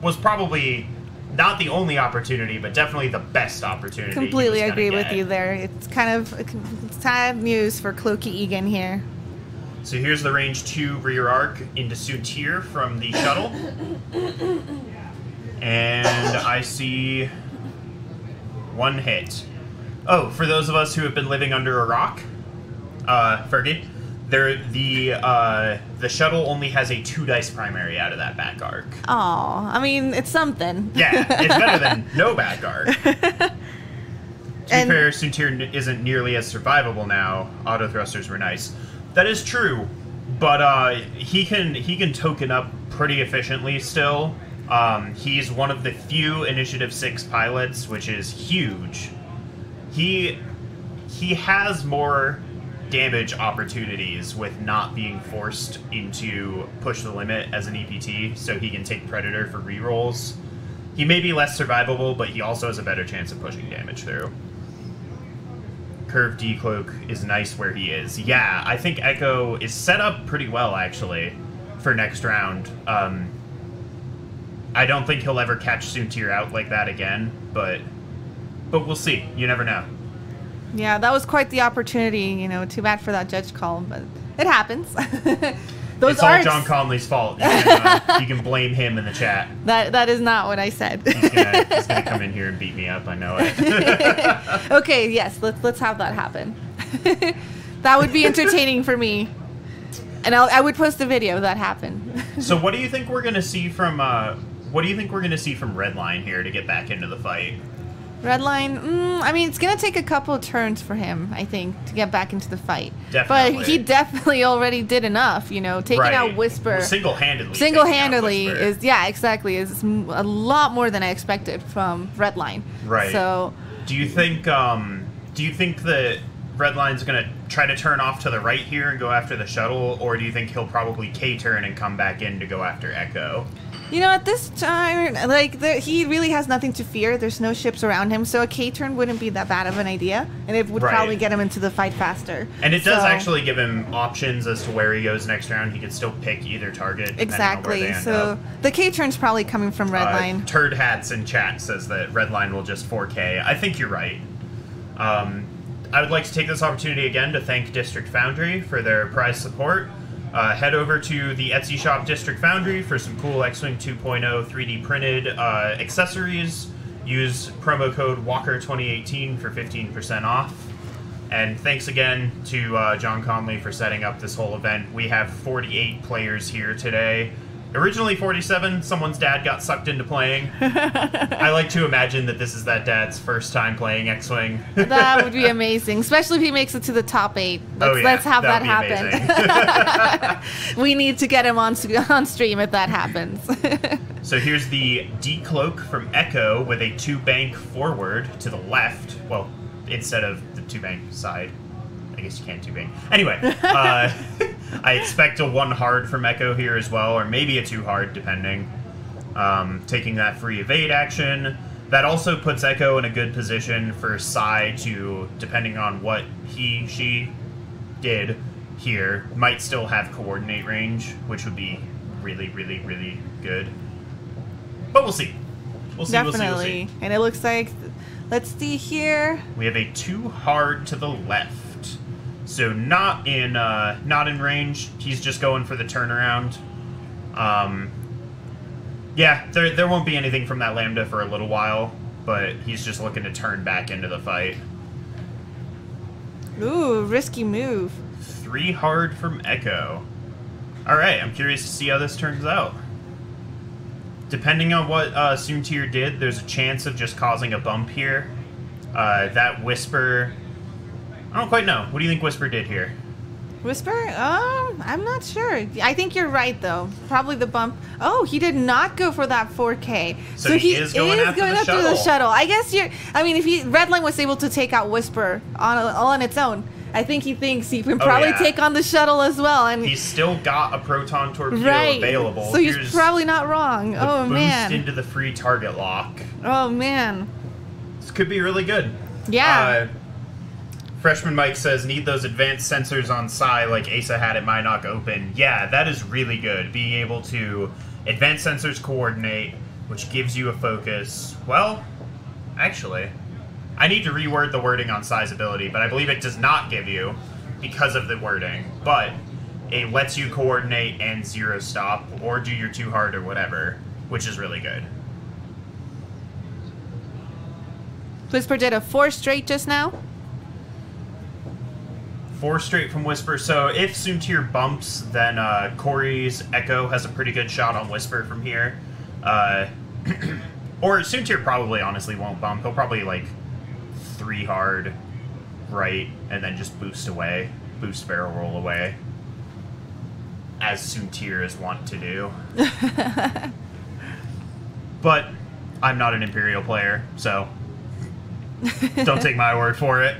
Speaker 1: was probably not the only opportunity, but definitely the best opportunity.
Speaker 2: Completely agree with you there. It's kind of sad news for Cloaky Egan here.
Speaker 1: So here's the range 2 rear arc into Soontir from the shuttle. And I see 1 hit. Oh, for those of us who have been living under a rock, Fergie, the shuttle only has a 2 dice primary out of that back arc.
Speaker 2: Aw, I mean, it's something.
Speaker 1: Yeah, it's better than no back arc. To be fair, Soontir isn't nearly as survivable now. Auto thrusters were nice. That is true, but he can token up pretty efficiently still. He's one of the few Initiative 6 pilots, which is huge. He has more damage opportunities with not being forced into push the limit as an EPT, so he can take Predator for rerolls. He may be less survivable, but he also has a better chance of pushing damage through. Curve decloak is nice where he is. Yeah, I think Echo is set up pretty well, actually, for next round. I don't think he'll ever catch Soontir out like that again, but we'll see. You never know.
Speaker 2: Yeah, that was quite the opportunity, you know. Too bad for that judge call, but it happens.
Speaker 1: It's all John Conley's fault. You can blame him in the chat.
Speaker 2: That is not what I said.
Speaker 1: He's gonna come in here and beat me up. I know it.
Speaker 2: Okay, yes, let's have that happen. That would be entertaining for me, and I would post a video if that happened.
Speaker 1: So, what do you think we're gonna see from Redline here to get back into the fight?
Speaker 2: Redline, I mean, it's going to take a couple of turns for him, I think, to get back into the fight.
Speaker 1: Definitely.
Speaker 2: But he definitely already did enough, you know, taking out Whisper.
Speaker 1: Well, single-handedly.
Speaker 2: Single-handedly is, yeah, exactly, is a lot more than I expected from Redline.
Speaker 1: Right.
Speaker 2: So,
Speaker 1: do you think that Redline's going to try to turn off to the right here and go after the shuttle, or do you think he'll probably K-turn and come back in to go after Echo?
Speaker 2: You know, at this time, like, he really has nothing to fear. There's no ships around him, so a K-turn wouldn't be that bad of an idea, and it would probably get him into the fight faster.
Speaker 1: And it does actually give him options as to where he goes next round. He could still pick either target.
Speaker 2: Exactly. So the K-turn's probably coming from Redline.
Speaker 1: Turd Hats in chat says that Redline will just 4K. I think you're right. I would like to take this opportunity again to thank District Foundry for their prize support. Head over to the Etsy shop District Foundry for some cool XWing 2.0 3D printed accessories. Use promo code Walker2018 for 15% off. And thanks again to John Conley for setting up this whole event. We have 48 players here today. Originally 47, someone's dad got sucked into playing. I like to imagine that this is that dad's first time playing X-Wing.
Speaker 2: That would be amazing, especially if he makes it to the top 8. Let's have that happen. We need to get him on stream if that happens.
Speaker 1: So here's the decloak from Echo with a 2-bank forward to the left. Well, instead of the 2-bank side. I guess you can't 2-bank. Anyway, I expect a 1 hard from Echo here as well, or maybe a 2 hard, depending. Taking that free evade action. That also puts Echo in a good position for Sai to, depending on what she did here, might still have coordinate range, which would be really, really, really good. But we'll see. We'll see,
Speaker 2: Definitely.
Speaker 1: we'll see.
Speaker 2: And it looks like, let's see here.
Speaker 1: We have a 2 hard to the left. So not in range. He's just going for the turnaround. Yeah, there won't be anything from that Lambda for a little while, but he's just looking to turn back into the fight.
Speaker 2: Ooh, risky move.
Speaker 1: 3 hard from Echo. Alright, I'm curious to see how this turns out. Depending on what Soontir did, there's a chance of just causing a bump here. That Whisper... I don't quite know. What do you think Whisper did here?
Speaker 2: Whisper? I'm not sure. I think you're right, though. Probably the bump. Oh, he did not go for that 4K.
Speaker 1: So he is going after the
Speaker 2: shuttle. I guess I mean, if Redline was able to take out Whisper on its own, I think he thinks he can probably take on the shuttle as well. And
Speaker 1: he's still got a proton torpedo available.
Speaker 2: So he's probably not wrong. Oh, man.
Speaker 1: Boost into the free target lock.
Speaker 2: Oh, man.
Speaker 1: This could be really good.
Speaker 2: Yeah.
Speaker 1: Freshman Mike says, need those advanced sensors on Sai like Asa had at Minoc Open. Yeah, that is really good. Being able to advanced sensors coordinate, which gives you a focus. Well, actually, I need to reword the wording on Sai's ability, but I believe it does not give you because of the wording. But it lets you coordinate and 0 stop, or do your 2 hard or whatever, which is really good.
Speaker 2: Whisper did a 4 straight just now.
Speaker 1: 4 straight from Whisper. So if Soontir bumps, then Corey's Echo has a pretty good shot on Whisper from here. Or Soontir probably honestly won't bump. He'll probably like 3 hard right and then just boost away. Boost barrel roll away. As Soontir is wont to do. But I'm not an Imperial player, so don't take my word for it.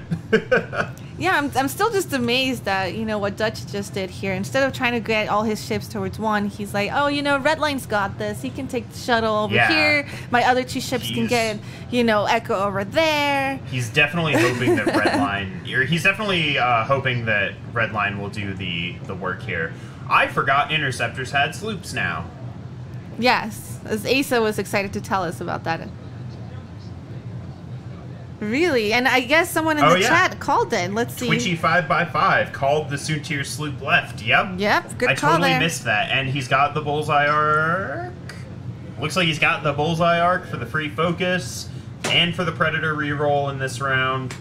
Speaker 2: Yeah, I'm still just amazed at, what Duhtch just did here. Instead of trying to get all his ships towards 1, he's like, oh, Redline's got this. He can take the shuttle over here. My other 2 ships can get, Echo over there.
Speaker 1: He's definitely hoping that Redline will do the work here. I forgot Interceptors had sloops now.
Speaker 2: Yes, as Asa was excited to tell us about that. Really? And I guess someone in the chat called it. Let's see.
Speaker 1: Twitchy 5x5 called the Soontir sloop left. Yep.
Speaker 2: Yep, good
Speaker 1: I
Speaker 2: call
Speaker 1: totally
Speaker 2: there.
Speaker 1: missed that. And he's got the bullseye arc. Looks like he's got the bullseye arc for the free focus and for the Predator reroll in this round.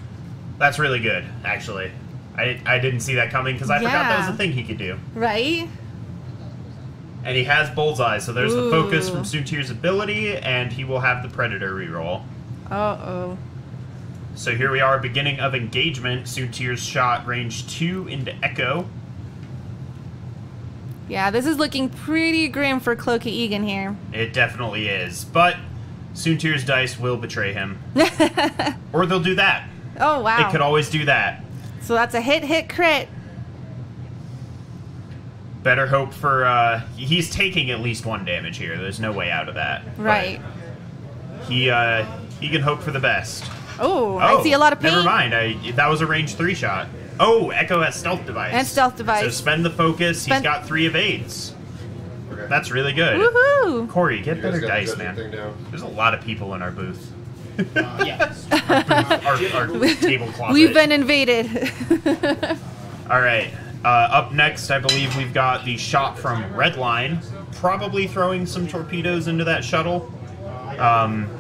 Speaker 1: That's really good, actually. I didn't see that coming because I forgot that was a thing he could do.
Speaker 2: Right?
Speaker 1: And he has bullseye, so there's the focus from Soontir's ability, and he will have the Predator reroll.
Speaker 2: Uh-oh.
Speaker 1: So here we are, beginning of engagement. Soontir's shot range 2 into Echo.
Speaker 2: Yeah, this is looking pretty grim for Cloakiest Egan here.
Speaker 1: It definitely is, but Soontir's dice will betray him. Or they'll do that.
Speaker 2: Oh, wow.
Speaker 1: It could always do that.
Speaker 2: So that's a hit, crit.
Speaker 1: Better hope for, he's taking at least 1 damage here. There's no way out of that.
Speaker 2: Right.
Speaker 1: But he can hope for the best.
Speaker 2: Oh, I see a lot of pain.
Speaker 1: Never mind. That was a range 3 shot. Oh, Echo has stealth device.
Speaker 2: And stealth device.
Speaker 1: So spend the focus. He's got 3 evades. Okay. That's really good.
Speaker 2: Woohoo!
Speaker 1: Corey, get better dice, man. There's a lot of people in our booth.
Speaker 4: Yes.
Speaker 1: Our table closet.
Speaker 2: We've been invaded.
Speaker 1: All right. Up next, I believe we've got the shot from Redline, probably throwing some torpedoes into that shuttle.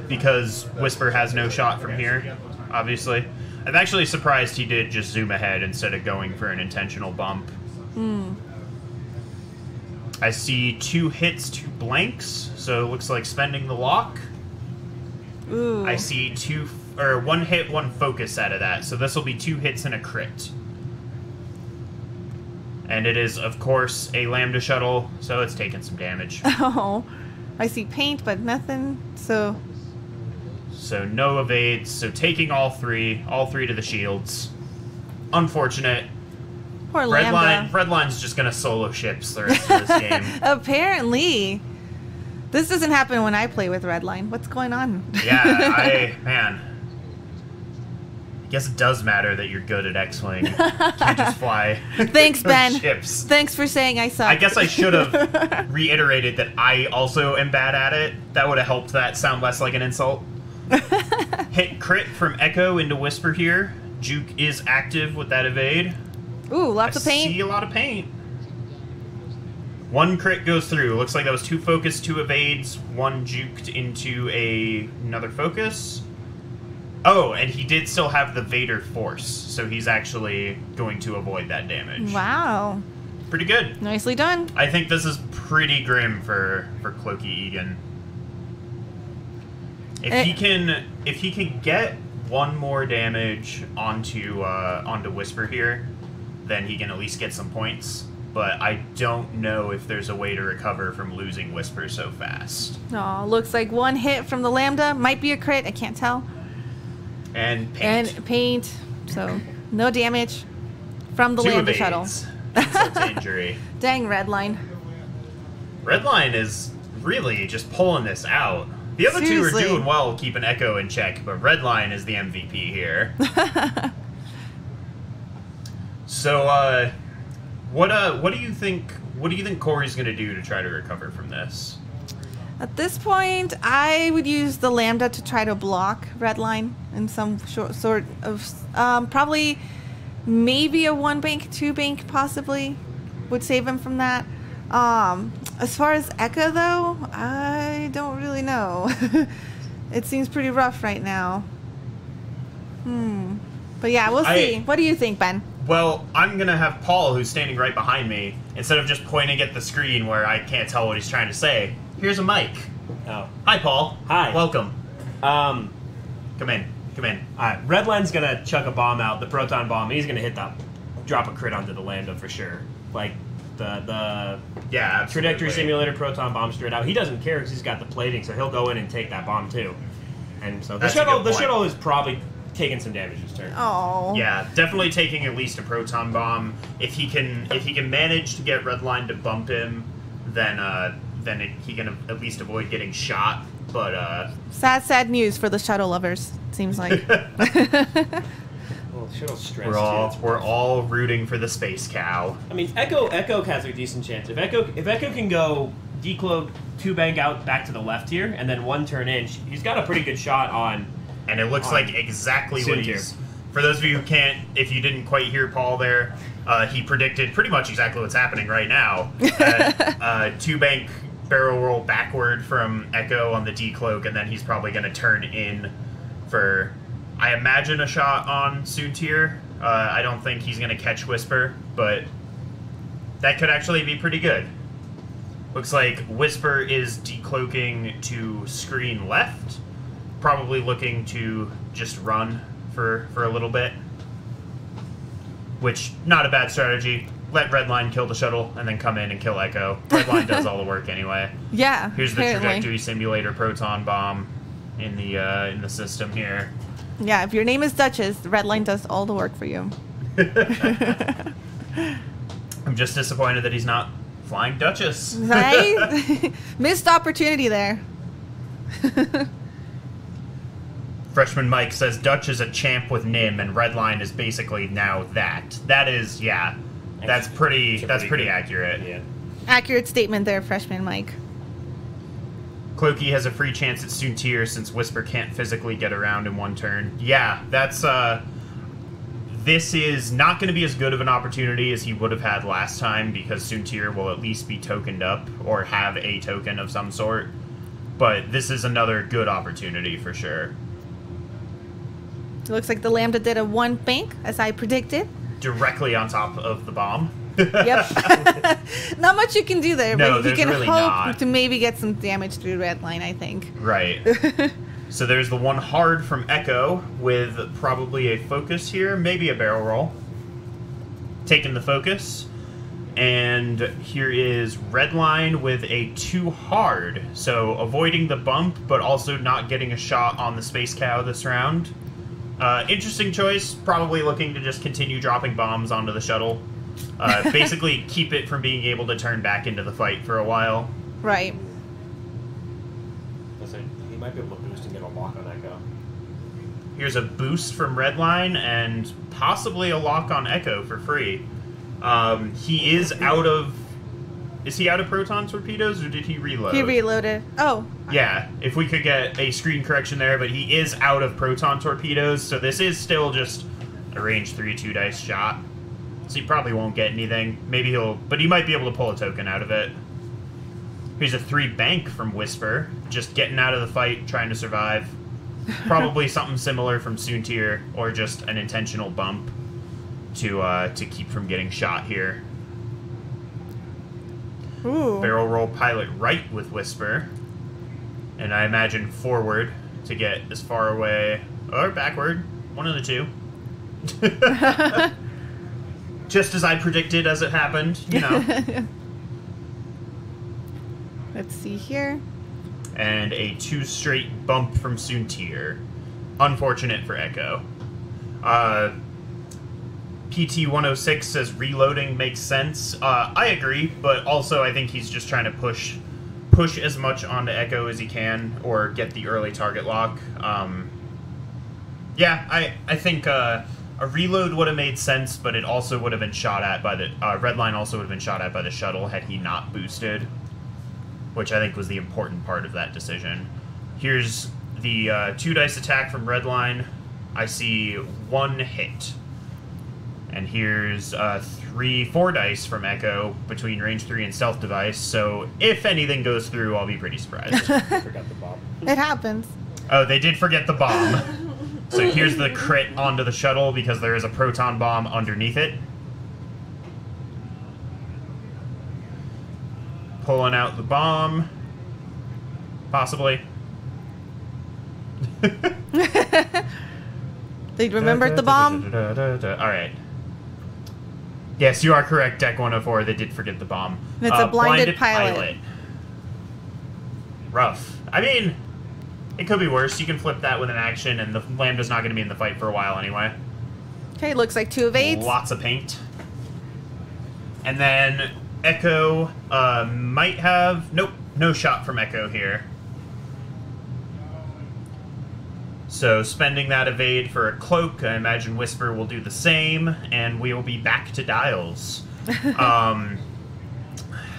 Speaker 1: Because Whisper has no shot from here, obviously. I'm actually surprised he did just zoom ahead instead of going for an intentional bump. I see 2 hits, 2 blanks, so it looks like spending the lock.
Speaker 2: Ooh.
Speaker 1: I see 1 hit, 1 focus out of that, so this will be 2 hits and a crit. And it is, of course, a Lambda shuttle, so it's taking some damage.
Speaker 2: Oh, I see paint, but nothing. So
Speaker 1: no evades, so taking all three to the shields. Unfortunate.
Speaker 2: poor Lambda.
Speaker 1: Redline's just gonna solo ships the rest of this game.
Speaker 2: Apparently. This doesn't happen when I play with Redline. What's going on?
Speaker 1: Yeah, man. I guess it does matter that you're good at X-Wing. You can't just fly.
Speaker 2: Thanks, Ben.
Speaker 1: Ships.
Speaker 2: Thanks for saying I suck.
Speaker 1: I guess I should have reiterated that I also am bad at it. That would have helped that sound less like an insult. Hit crit from Echo into Whisper here. Juke is active with that evade.
Speaker 2: Ooh, lots of
Speaker 1: I
Speaker 2: paint.
Speaker 1: see a lot of paint. 1 crit goes through. Looks like that was 2 focus, 2 evades, 1 juked into another focus. Oh, and he did still have the Vader Force, so he's actually going to avoid that damage.
Speaker 2: Wow.
Speaker 1: Pretty good.
Speaker 2: Nicely done.
Speaker 1: I think this is pretty grim for Cloaky Egan. If he can get 1 more damage onto Whisper here, then he can at least get some points. But I don't know if there's a way to recover from losing Whisper so fast.
Speaker 2: Oh, looks like 1 hit from the Lambda. Might be a crit. I can't tell.
Speaker 1: And paint.
Speaker 2: And paint. So, no damage from the
Speaker 1: 2
Speaker 2: Lambda
Speaker 1: evades.
Speaker 2: shuttle.
Speaker 1: Insult to injury.
Speaker 2: Dang, Redline.
Speaker 1: Redline is really just pulling this out. The other
Speaker 2: Seriously.
Speaker 1: 2 are doing well keeping Echo in check, but Redline is the MVP here. So, what do you think? What do you think Corey's going to do to try to recover from this?
Speaker 2: At this point, I would use the Lambda to try to block Redline in some sort of probably maybe a 1 bank, 2 bank possibly would save him from that. As far as Echo though, I don't really know. It seems pretty rough right now. But yeah, we'll see. What do you think, Ben?
Speaker 1: Well, I'm going to have Paul, who's standing right behind me, instead of just pointing at the screen where I can't tell what he's trying to say, here's a mic.
Speaker 4: Oh.
Speaker 1: Hi, Paul.
Speaker 4: Hi.
Speaker 1: Welcome. Come in.
Speaker 4: Alright, Redline's gonna chuck a bomb out, the proton bomb. He's gonna drop a crit onto the Lambda for sure. Like, the
Speaker 1: Yeah, absolutely.
Speaker 4: trajectory simulator proton bomb straight out. He doesn't care because he's got the plating, so he'll go in and take that bomb too. And so the
Speaker 1: That's a good point.
Speaker 4: shuttle is probably taking some damage this turn.
Speaker 2: Oh.
Speaker 1: Yeah, definitely taking at least a proton bomb. If he can manage to get Redline to bump him, then he can at least avoid getting shot. But
Speaker 2: Sad news for the shuttle lovers, seems like.
Speaker 4: Well, the shuttle's stressed
Speaker 1: we're all rooting for the space cow.
Speaker 4: I mean, Echo has a decent chance. If Echo can go decloak 2 bank out back to the left here, and then 1 turn in, he's got a pretty good shot on.
Speaker 1: And it looks like exactly what he's... For those of you who can't, if you didn't quite hear Paul there, he predicted pretty much exactly what's happening right now. 2 bank barrel roll backward from Echo on the decloak, and then he's probably going to turn in for, I imagine, a shot on Soontir. I don't think he's going to catch Whisper, but that could actually be pretty good. Looks like Whisper is decloaking to screen left, probably looking to just run for a little bit, which, not a bad strategy. Let Redline kill the shuttle and then come in and kill Echo. Redline does all the work anyway.
Speaker 2: Yeah.
Speaker 1: Here's the
Speaker 2: apparently.
Speaker 1: trajectory simulator proton bomb in the system here.
Speaker 2: Yeah, if your name is Duchess, Redline does all the work for you.
Speaker 1: I'm just disappointed that he's not flying Duchess.
Speaker 2: Right? Missed opportunity there.
Speaker 1: Freshman Mike says Duhtch is a champ with Nim, and Redline is basically now that. That is, yeah. That's pretty accurate.
Speaker 4: Yeah.
Speaker 2: Accurate statement there, Freshman Mike.
Speaker 1: Cloaky has a free chance at Soontir since Whisper can't physically get around in 1 turn. Yeah, that's this is not going to be as good of an opportunity as he would have had last time, because Soontir will at least be tokened up or have a token of some sort. But this is another good opportunity for sure.
Speaker 2: It looks like the Lambda did a 1 bank, as I predicted.
Speaker 1: Directly on top of the bomb.
Speaker 2: Yep. Not much you can do there,
Speaker 1: No,
Speaker 2: but you
Speaker 1: there's
Speaker 2: can
Speaker 1: really
Speaker 2: hope
Speaker 1: not.
Speaker 2: to maybe get some damage through red line, I think.
Speaker 1: Right. So there's the 1 hard from Echo with probably a focus here, maybe a barrel roll. Taking the focus. And here is red line with a 2 hard. So avoiding the bump, but also not getting a shot on the Space Cow this round. Interesting choice. Probably looking to just continue dropping bombs onto the shuttle. Basically keep it from being able to turn back into the fight for a while.
Speaker 2: Right.
Speaker 4: He might be able to boost and get a lock on Echo.
Speaker 1: Here's a boost from Redline and possibly a lock on Echo for free. He is out of... Is he out of proton torpedoes, or did he reload?
Speaker 2: He reloaded. Oh.
Speaker 1: Yeah, if we could get a screen correction there, but he is out of proton torpedoes, so this is still just a range 3 2-dice shot. So he probably won't get anything. Maybe he'll... But he might be able to pull a token out of it. Here's a 3 bank from Whisper. Just getting out of the fight, trying to survive. Probably something similar from Soontir, or just an intentional bump to keep from getting shot here.
Speaker 2: Ooh.
Speaker 1: Barrel roll pilot right with Whisper. And I imagine forward to get as far away, or backward, one of the two. Just as I predicted as it happened, you know.
Speaker 2: Let's see here.
Speaker 1: And a 2 straight bump from Soontir. Unfortunate for Echo. PT-106 says reloading makes sense. I agree, but also I think he's just trying to push as much onto Echo as he can, or get the early target lock. Yeah, I think a reload would have made sense, but it also would have been shot at by the... Redline also would have been shot at by the shuttle had he not boosted, which I think was the important part of that decision. Here's the 2-dice attack from Redline. I see 1 hit. And here's 4 dice from Echo between range 3 and stealth device. So if anything goes through, I'll be pretty surprised.
Speaker 4: Forgot the bomb.
Speaker 2: It happens.
Speaker 1: Oh, they did forget the bomb. So here's the crit onto the shuttle because there is a proton bomb underneath it. Pulling out the bomb. Possibly.
Speaker 2: They remembered the bomb?
Speaker 1: Alright. Yes, you are correct, Deck 104. They did forget the bomb.
Speaker 2: It's a blinded pilot.
Speaker 1: Rough. I mean, it could be worse. You can flip that with an action, and the Lambda's not going to be in the fight for a while anyway.
Speaker 2: Okay, looks like 2 of 8.
Speaker 1: Lots of paint. And then Echo might have... Nope, no shot from Echo here. So spending that evade for a cloak, I imagine Whisper will do the same, and we will be back to dials.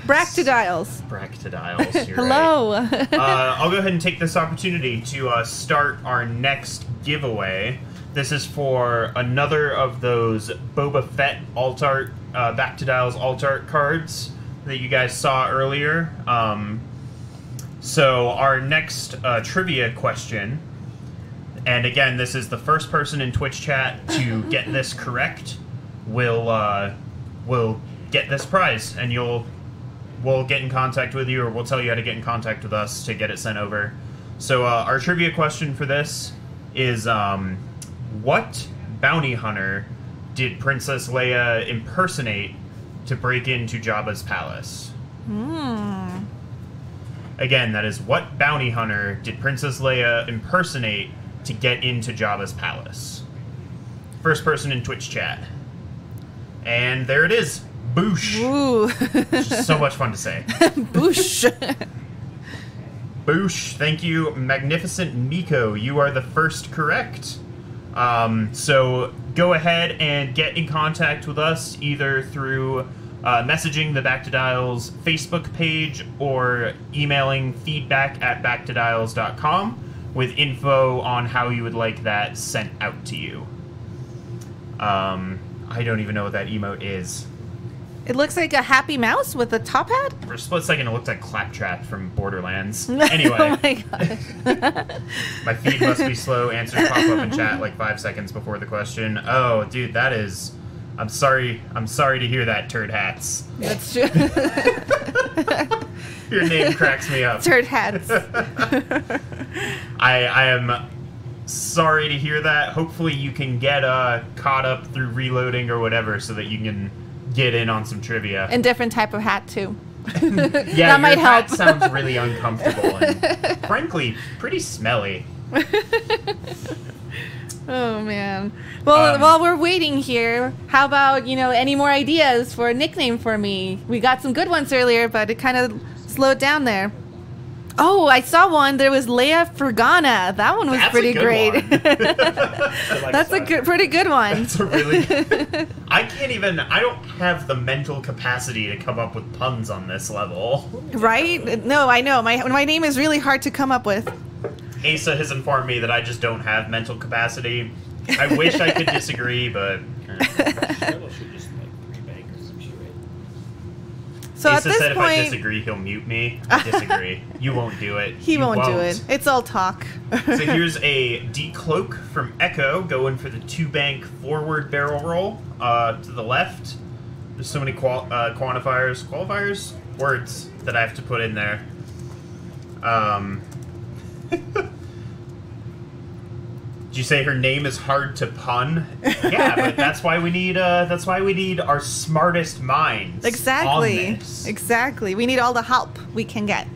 Speaker 2: Brack to dials.
Speaker 1: Brack to dials, you're
Speaker 2: Hello.
Speaker 1: right. I'll go ahead and take this opportunity to start our next giveaway. This is for another of those Boba Fett alt art, back to dials alt art cards that you guys saw earlier. So our next trivia question... And again, this is the first person in Twitch chat to get this correct will get this prize, and we'll get in contact with you, or we'll tell you how to get in contact with us to get it sent over. So our trivia question for this is, what bounty hunter did Princess Leia impersonate to break into Jabba's palace? Again, that is, what bounty hunter did Princess Leia impersonate to get into Jabba's palace? First person in Twitch chat. And there it is. Boosh.
Speaker 2: Ooh.
Speaker 1: Just so much fun to say.
Speaker 2: Boosh.
Speaker 1: Boosh. Thank you, Magnificent Miko. You are the first correct. So go ahead and get in contact with us either through messaging the Back to Dials Facebook page or emailing feedback@backtodials.com with info on how you would like that sent out to you. I don't even know what that emote is.
Speaker 2: It looks like a happy mouse with a top hat.
Speaker 1: For a split second, it looked like Claptrap from Borderlands. Anyway.
Speaker 2: Oh my gosh.
Speaker 1: My feed must be slow. Answers pop up in chat like 5 seconds before the question. Oh, dude, that is... I'm sorry to hear that, Turd Hats.
Speaker 2: That's true.
Speaker 1: Your name cracks me up.
Speaker 2: Turd Hats.
Speaker 1: I am sorry to hear that. Hopefully you can get caught up through reloading or whatever so that you can get in on some trivia.
Speaker 2: And different type of hat, too.
Speaker 1: Yeah,
Speaker 2: that might help.
Speaker 1: That sounds really uncomfortable and, frankly, pretty smelly.
Speaker 2: Oh, man. Well, while we're waiting here, how about, any more ideas for a nickname for me? We got some good ones earlier, but it kind of slowed down there. Oh, I saw one. There was Leia Frugana. That one was pretty great. That's a pretty good one.
Speaker 1: That's a really good... I don't have the mental capacity to come up with puns on this level.
Speaker 2: Right? No, I know. My name is really hard to come up with.
Speaker 1: Asa has informed me that I just don't have mental capacity. I wish I could disagree, but...
Speaker 2: So
Speaker 1: Asa
Speaker 2: at this
Speaker 1: said
Speaker 2: point,
Speaker 1: if I disagree, he'll mute me. I disagree. You won't do it.
Speaker 2: He won't do it. It's all talk.
Speaker 1: So here's a decloak from Echo going for the 2-bank forward barrel roll to the left. There's so many qualifiers? Words that I have to put in there. Did you say her name is hard to pun? Yeah, but that's why we need our smartest minds.
Speaker 2: Exactly.
Speaker 1: On this.
Speaker 2: Exactly. We need all the help we can get.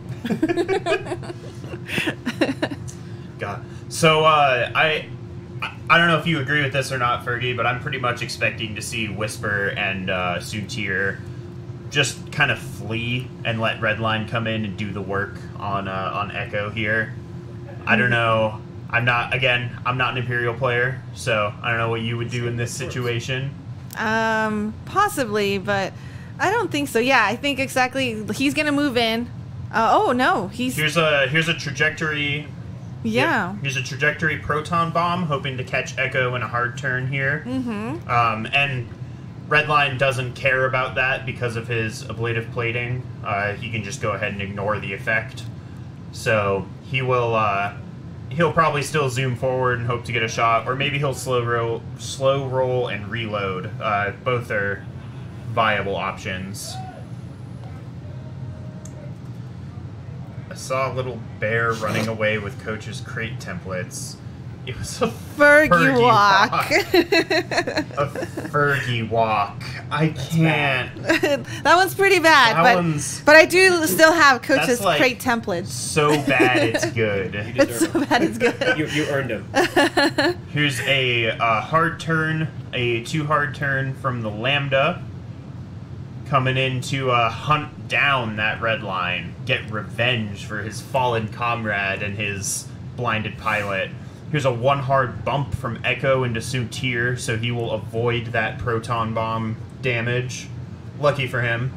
Speaker 1: God. So I don't know if you agree with this or not, Fergie, but I'm pretty much expecting to see Whisper and Soontir just kind of flee and let Redline come in and do the work on Echo here. I don't know. I'm not an Imperial player, so I don't know what you would do in this situation.
Speaker 2: Possibly, but I don't think so. Yeah, I think exactly. He's gonna move in. Oh no, here's
Speaker 1: a trajectory.
Speaker 2: Yeah.
Speaker 1: Yep, here's a trajectory proton bomb, hoping to catch Echo in a hard turn here.
Speaker 2: Mm-hmm.
Speaker 1: And Redline doesn't care about that because of his ablative plating. He can just go ahead and ignore the effect. So he will. He'll probably still zoom forward and hope to get a shot, or maybe he'll slow roll and reload. Both are viable options. I saw a little bear running away with Coach's crate templates. It was a
Speaker 2: Fergie walk.
Speaker 1: A Fergie walk. I can't.
Speaker 2: That one's pretty bad, but I do still have Coach's crate templates.
Speaker 1: So bad it's good.
Speaker 2: It's so bad it's good.
Speaker 4: You earned him.
Speaker 1: Here's a hard turn, a 2 hard turn from the Lambda. Coming in to hunt down that red line, get revenge for his fallen comrade and his blinded pilot. Here's a 1 hard bump from Echo into Soontir, so he will avoid that proton bomb damage. Lucky for him.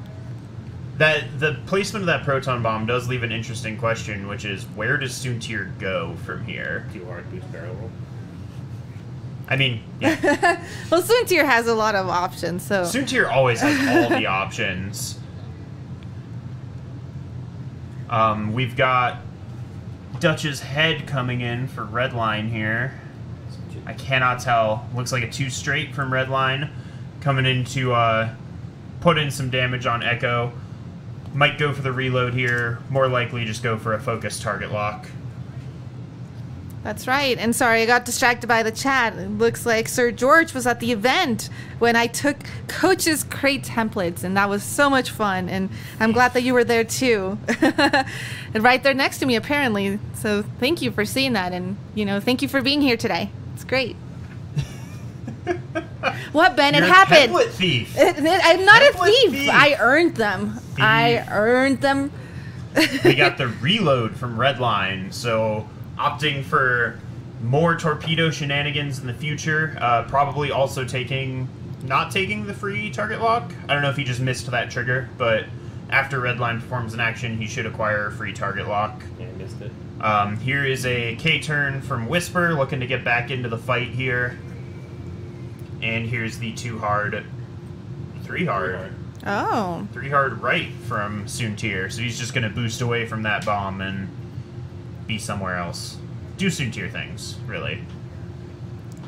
Speaker 1: The placement of that proton bomb does leave an interesting question, which is, where does Soontir go from here?
Speaker 4: 2 hard boost barrel roll.
Speaker 1: I mean, yeah.
Speaker 2: Well, Soontir has a lot of options, so...
Speaker 1: Soontir always has all the options. We've got Duhtch's head coming in for Redline here. I cannot tell. Looks like a 2 straight from Redline. Coming in to put in some damage on Echo. Might go for the reload here. More likely just go for a focused target lock.
Speaker 2: That's right. And sorry, I got distracted by the chat. It looks like Sir George was at the event when I took Coach's crate templates, and that was so much fun. And I'm glad that you were there too. And right there next to me, apparently. So thank you for seeing that, and thank you for being here today. It's great. What, Ben?
Speaker 1: You're
Speaker 2: it happened.
Speaker 1: Template thief.
Speaker 2: I'm not
Speaker 1: Template
Speaker 2: a thief.
Speaker 1: thief.
Speaker 2: I earned them.
Speaker 1: Thief.
Speaker 2: I earned them.
Speaker 1: We got the reload from Redline, so opting for more torpedo shenanigans in the future. Probably also not taking the free target lock. I don't know if he just missed that trigger, but after Redline performs an action, he should acquire a free target lock.
Speaker 4: Yeah, I missed it.
Speaker 1: Here is a K-turn from Whisper, looking to get back into the fight here. And here's the 2 hard, 3 hard.
Speaker 2: Oh.
Speaker 1: 3 hard right from Soontir, so he's just going to boost away from that bomb and be somewhere else. Do Soontir things, really.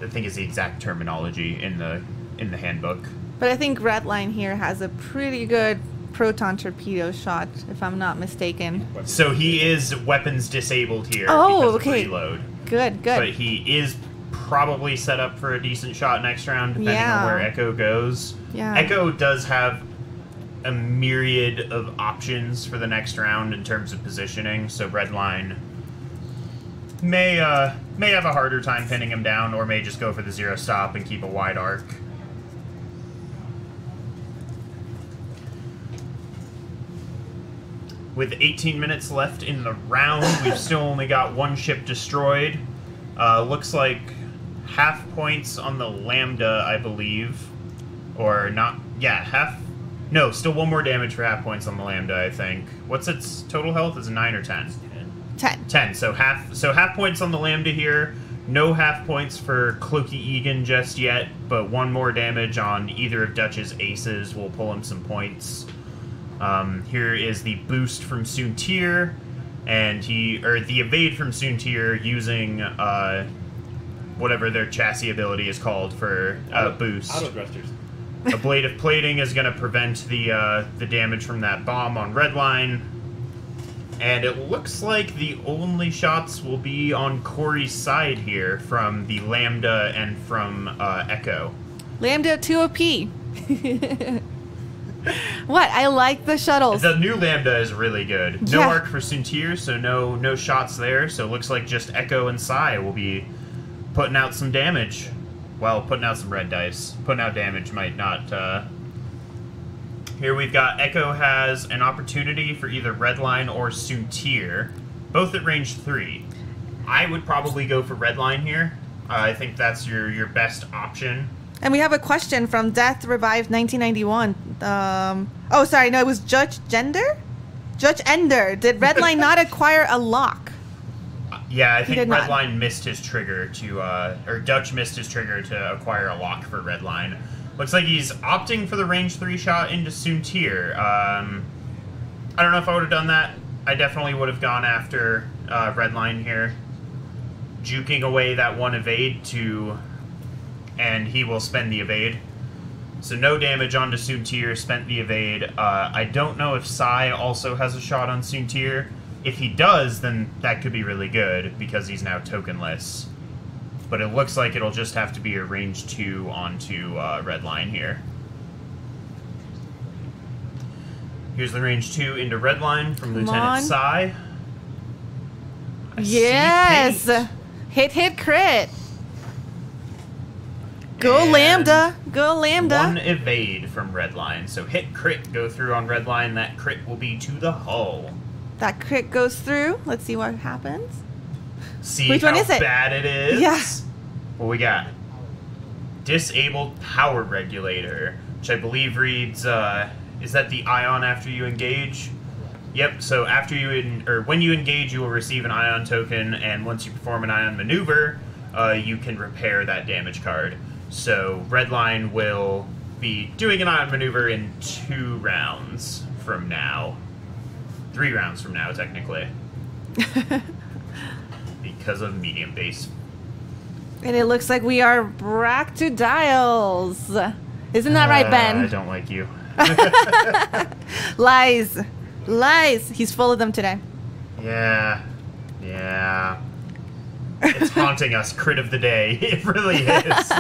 Speaker 1: I think is the exact terminology in the handbook.
Speaker 2: But I think Redline here has a pretty good proton torpedo shot, if I'm not mistaken.
Speaker 1: So he is weapons disabled here
Speaker 2: Oh,
Speaker 1: because
Speaker 2: okay.
Speaker 1: of reload.
Speaker 2: Good, good.
Speaker 1: But he is probably set up for a decent shot next round, depending on where Echo goes.
Speaker 2: Yeah.
Speaker 1: Echo does have a myriad of options for the next round in terms of positioning, so Redline may have a harder time pinning him down, or may just go for the 0 stop and keep a wide arc. With 18 minutes left in the round, we've still only got 1 ship destroyed. Looks like half points on the Lambda, I believe. Or not, yeah, half. No, still 1 more damage for half points on the Lambda, I think. What's its total health? Is it 9 or 10?
Speaker 2: 10.
Speaker 1: 10. So half points on the Lambda here. No half points for Cloaky Egan just yet, but 1 more damage on either of Duhtch's aces will pull him some points. Here is the boost from Soontir, and the evade from Soontir using whatever their chassis ability is called for boost.
Speaker 4: Auto thrusters.
Speaker 1: A blade of plating is going to prevent the damage from that bomb on Redline. And it looks like the only shots will be on Corey's side here from the Lambda and from Echo.
Speaker 2: Lambda 2 OP. What? I like the shuttles.
Speaker 1: The new Lambda is really good. No
Speaker 2: Yeah.
Speaker 1: arc for Soontir, so no shots there. So it looks like just Echo and Psy will be putting out some damage. Well, putting out some red dice. Putting out damage might not... Here we've got Echo has an opportunity for either Redline or Soontir, both at range 3. I would probably go for Redline here. I think that's your best option.
Speaker 2: And we have a question from Death Revived 1991. Oh, sorry, no, it was Judge Ender? Judge Ender. Did Redline not acquire a lock?
Speaker 1: Yeah, I think
Speaker 2: did not.
Speaker 1: Redline missed his trigger to, or Duhtch missed his trigger to acquire a lock for Redline. Looks like he's opting for the range 3 shot into Soontir. I don't know if I would have done that. I definitely would have gone after Redline here. Juking away that 1 evade and he will spend the evade. So no damage onto Soontir, spent the evade. I don't know if Psy also has a shot on Soontir. If he does, then that could be really good, because he's now tokenless. But it looks like it'll just have to be a range 2 onto Redline here. Here's the range 2 into Redline from Lieutenant Psy.
Speaker 2: Yes! Hit, crit! Go
Speaker 1: And
Speaker 2: Lambda! Go Lambda!
Speaker 1: 1 evade from Redline. So hit, crit, go through on Redline. That crit will be to the hull.
Speaker 2: That crit goes through. Let's see what happens.
Speaker 1: See
Speaker 2: Which
Speaker 1: how
Speaker 2: one is it?
Speaker 1: bad it is?
Speaker 2: Yeah.
Speaker 1: What we got? Disabled power regulator, which I believe reads, is that the ion after you engage? Yep, so after when you engage, you will receive an ion token, and once you perform an ion maneuver, you can repair that damage card. So Redline will be doing an ion maneuver in 2 rounds from now. 3 rounds from now, technically. Because of medium base.
Speaker 2: And it looks like we are back to dials. Isn't that right, Ben?
Speaker 1: I don't like you.
Speaker 2: Lies. Lies. He's full of them today.
Speaker 1: Yeah. It's haunting us. Crit of the day. It really is.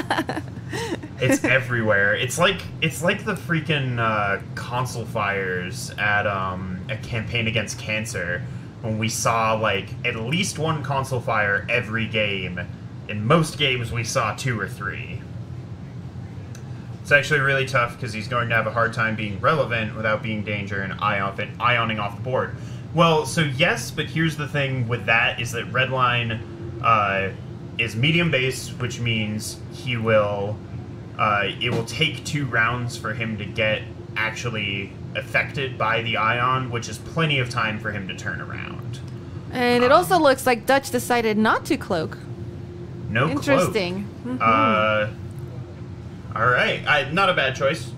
Speaker 1: It's everywhere. It's like the freaking console fires at a campaign against cancer, when we saw like at least 1 console fire every game. In most games we saw 2 or 3. It's actually really tough because he's going to have a hard time being relevant without being danger and ioning off the board. Well, so yes, but here's the thing with that is that Redline is medium base, which means he will it will take 2 rounds for him to get actually affected by the ion, which is plenty of time for him to turn around.
Speaker 2: And it also looks like Duhtch decided not to cloak.
Speaker 1: No
Speaker 2: Interesting.
Speaker 1: cloak.
Speaker 2: Mm-hmm.
Speaker 1: All right, not a bad choice.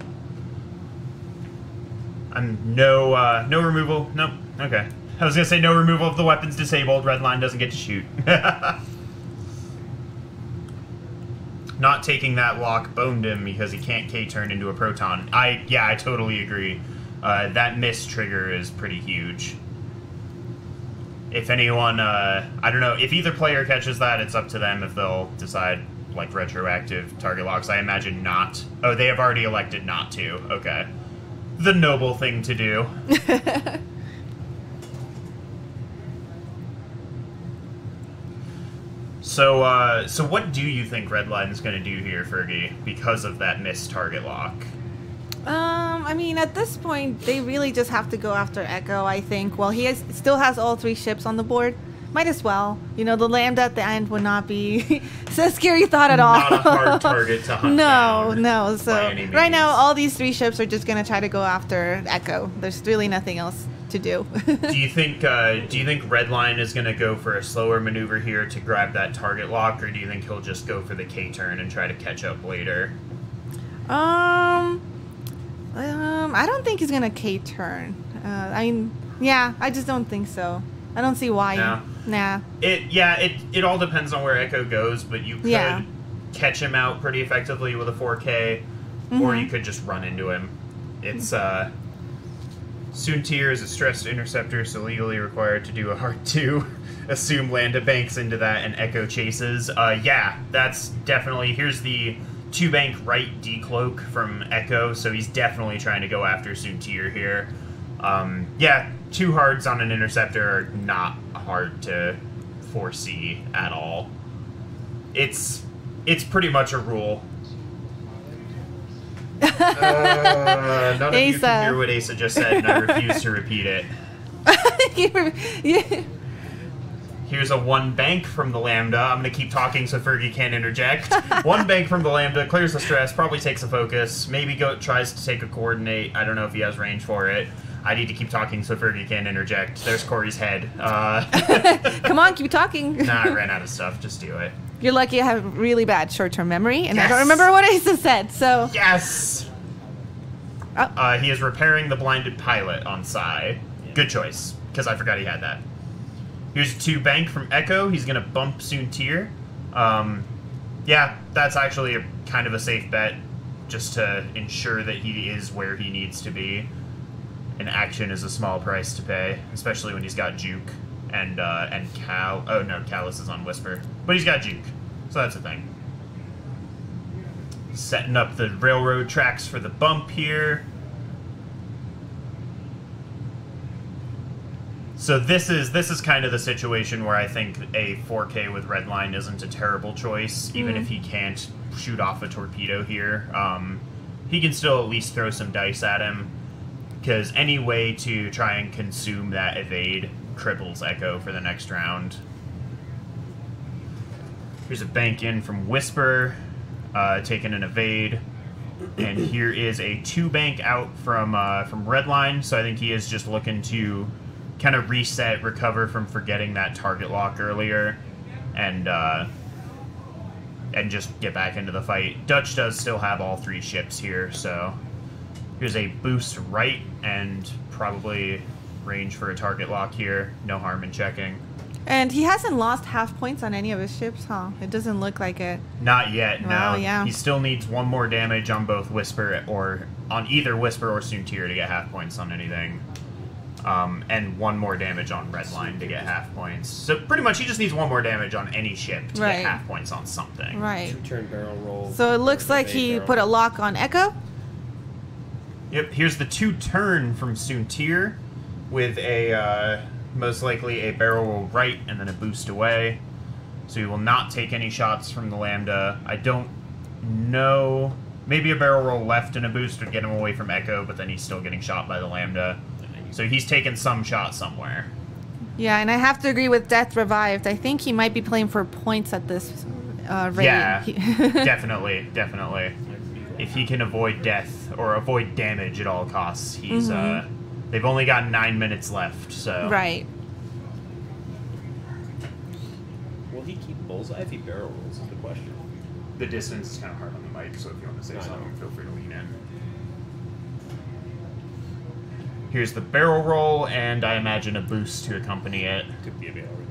Speaker 1: No removal. Nope. Okay. I was gonna say no removal of the weapons disabled. Redline doesn't get to shoot. Not taking that lock boned him because he can't K-turn into a proton. I totally agree. That miss trigger is pretty huge. If anyone, I don't know, if either player catches that, it's up to them if they'll decide, like, retroactive target locks. I imagine not. Oh, they have already elected not to. Okay. The noble thing to do. So what do you think Redline's going to do here, Fergie, because of that missed target lock?
Speaker 2: I mean, at this point, they really just have to go after Echo, I think. Well, he still has all 3 ships on the board. Might as well. You know, the Lambda at the end would not be a scary thought at all.
Speaker 1: Not a hard target to hunt down.
Speaker 2: No. So
Speaker 1: by any means.
Speaker 2: right now, all these 3 ships are just going to try to go after Echo. There's really nothing else to do.
Speaker 1: Do you think Redline is going to go for a slower maneuver here to grab that target lock, or do you think he'll just go for the K-turn and try to catch up later?
Speaker 2: I don't think he's gonna K-turn. I just don't think so. I don't see why.
Speaker 1: No.
Speaker 2: Nah.
Speaker 1: It all depends on where Echo goes, but you could catch him out pretty effectively with a 4K, or you could just run into him. It's Soontir is a stressed interceptor, so legally required to do a hard 2. Assume Lambda banks into that and Echo chases. That's definitely... Here's the 2-bank right decloak from Echo, so he's definitely trying to go after Soontir here. 2 hards on an interceptor are not hard to foresee at all. It's pretty much a rule. None of you can hear what Asa just said, and I refuse to repeat it. Here's a 1 bank from the Lambda. I'm going to keep talking so Fergie can't interject. 1 bank from the Lambda, clears the stress, probably takes a focus, maybe tries to take a coordinate. I don't know if he has range for it. I need to keep talking so Fergie can't interject. There's Corey's head.
Speaker 2: Come on, keep talking.
Speaker 1: Nah, I ran out of stuff. Just do it.
Speaker 2: You're lucky I have really bad short-term memory, and I don't remember what Asa said, so...
Speaker 1: Yes!
Speaker 2: Oh.
Speaker 1: He is repairing the blinded pilot on Psy. Good choice, because I forgot he had that. Here's a 2 bank from Echo. He's going to bump Soontir. That's actually a kind of a safe bet, just to ensure that he is where he needs to be. And action is a small price to pay, especially when he's got Juke and Cal. Oh no, Callus is on Whisper, but he's got Juke, so that's a thing. Setting up the railroad tracks for the bump here. So this is kind of the situation where I think a 4K with Redline isn't a terrible choice, even if he can't shoot off a torpedo here. He can still at least throw some dice at him, because any way to try and consume that evade cripples Echo for the next round. Here's a bank in from Whisper, taking an evade. And here is a 2 bank out from Redline, so I think he is just looking to kind of reset, recover from forgetting that target lock earlier, and just get back into the fight. Duhtch does still have all 3 ships here, so here's a boost right and probably range for a target lock here. No harm in checking.
Speaker 2: And he hasn't lost half points on any of his ships, huh? It doesn't look like it.
Speaker 1: Not yet, no.
Speaker 2: Wow, yeah.
Speaker 1: He still needs 1 more damage on both Whisper, or on either Whisper or Soontir to get half points on anything. And 1 more damage on Redline to get half points. So pretty much he just needs 1 more damage on any ship to get half points on something.
Speaker 2: Right.
Speaker 4: 2-turn barrel roll.
Speaker 2: So it looks like he put a lock on Echo.
Speaker 1: Yep, here's the 2-turn from Soontir with a, most likely a barrel roll right and then a boost away. So he will not take any shots from the Lambda. I don't know. Maybe a barrel roll left and a boost would get him away from Echo, but then he's still getting shot by the Lambda. So he's taken some shot somewhere.
Speaker 2: Yeah, and I have to agree with Death Revived. I think he might be playing for points at this rate.
Speaker 1: Yeah, definitely. If he can avoid death or avoid damage at all costs, he's they've only got 9 minutes left, so...
Speaker 2: Right.
Speaker 4: Will he keep bullseye if he barrel rolls is the question.
Speaker 1: The distance is kind of hard on the mic, so if you want to say something, feel free to lean in. Here's the barrel roll, and I imagine a boost to accompany it.
Speaker 4: Took the evade already.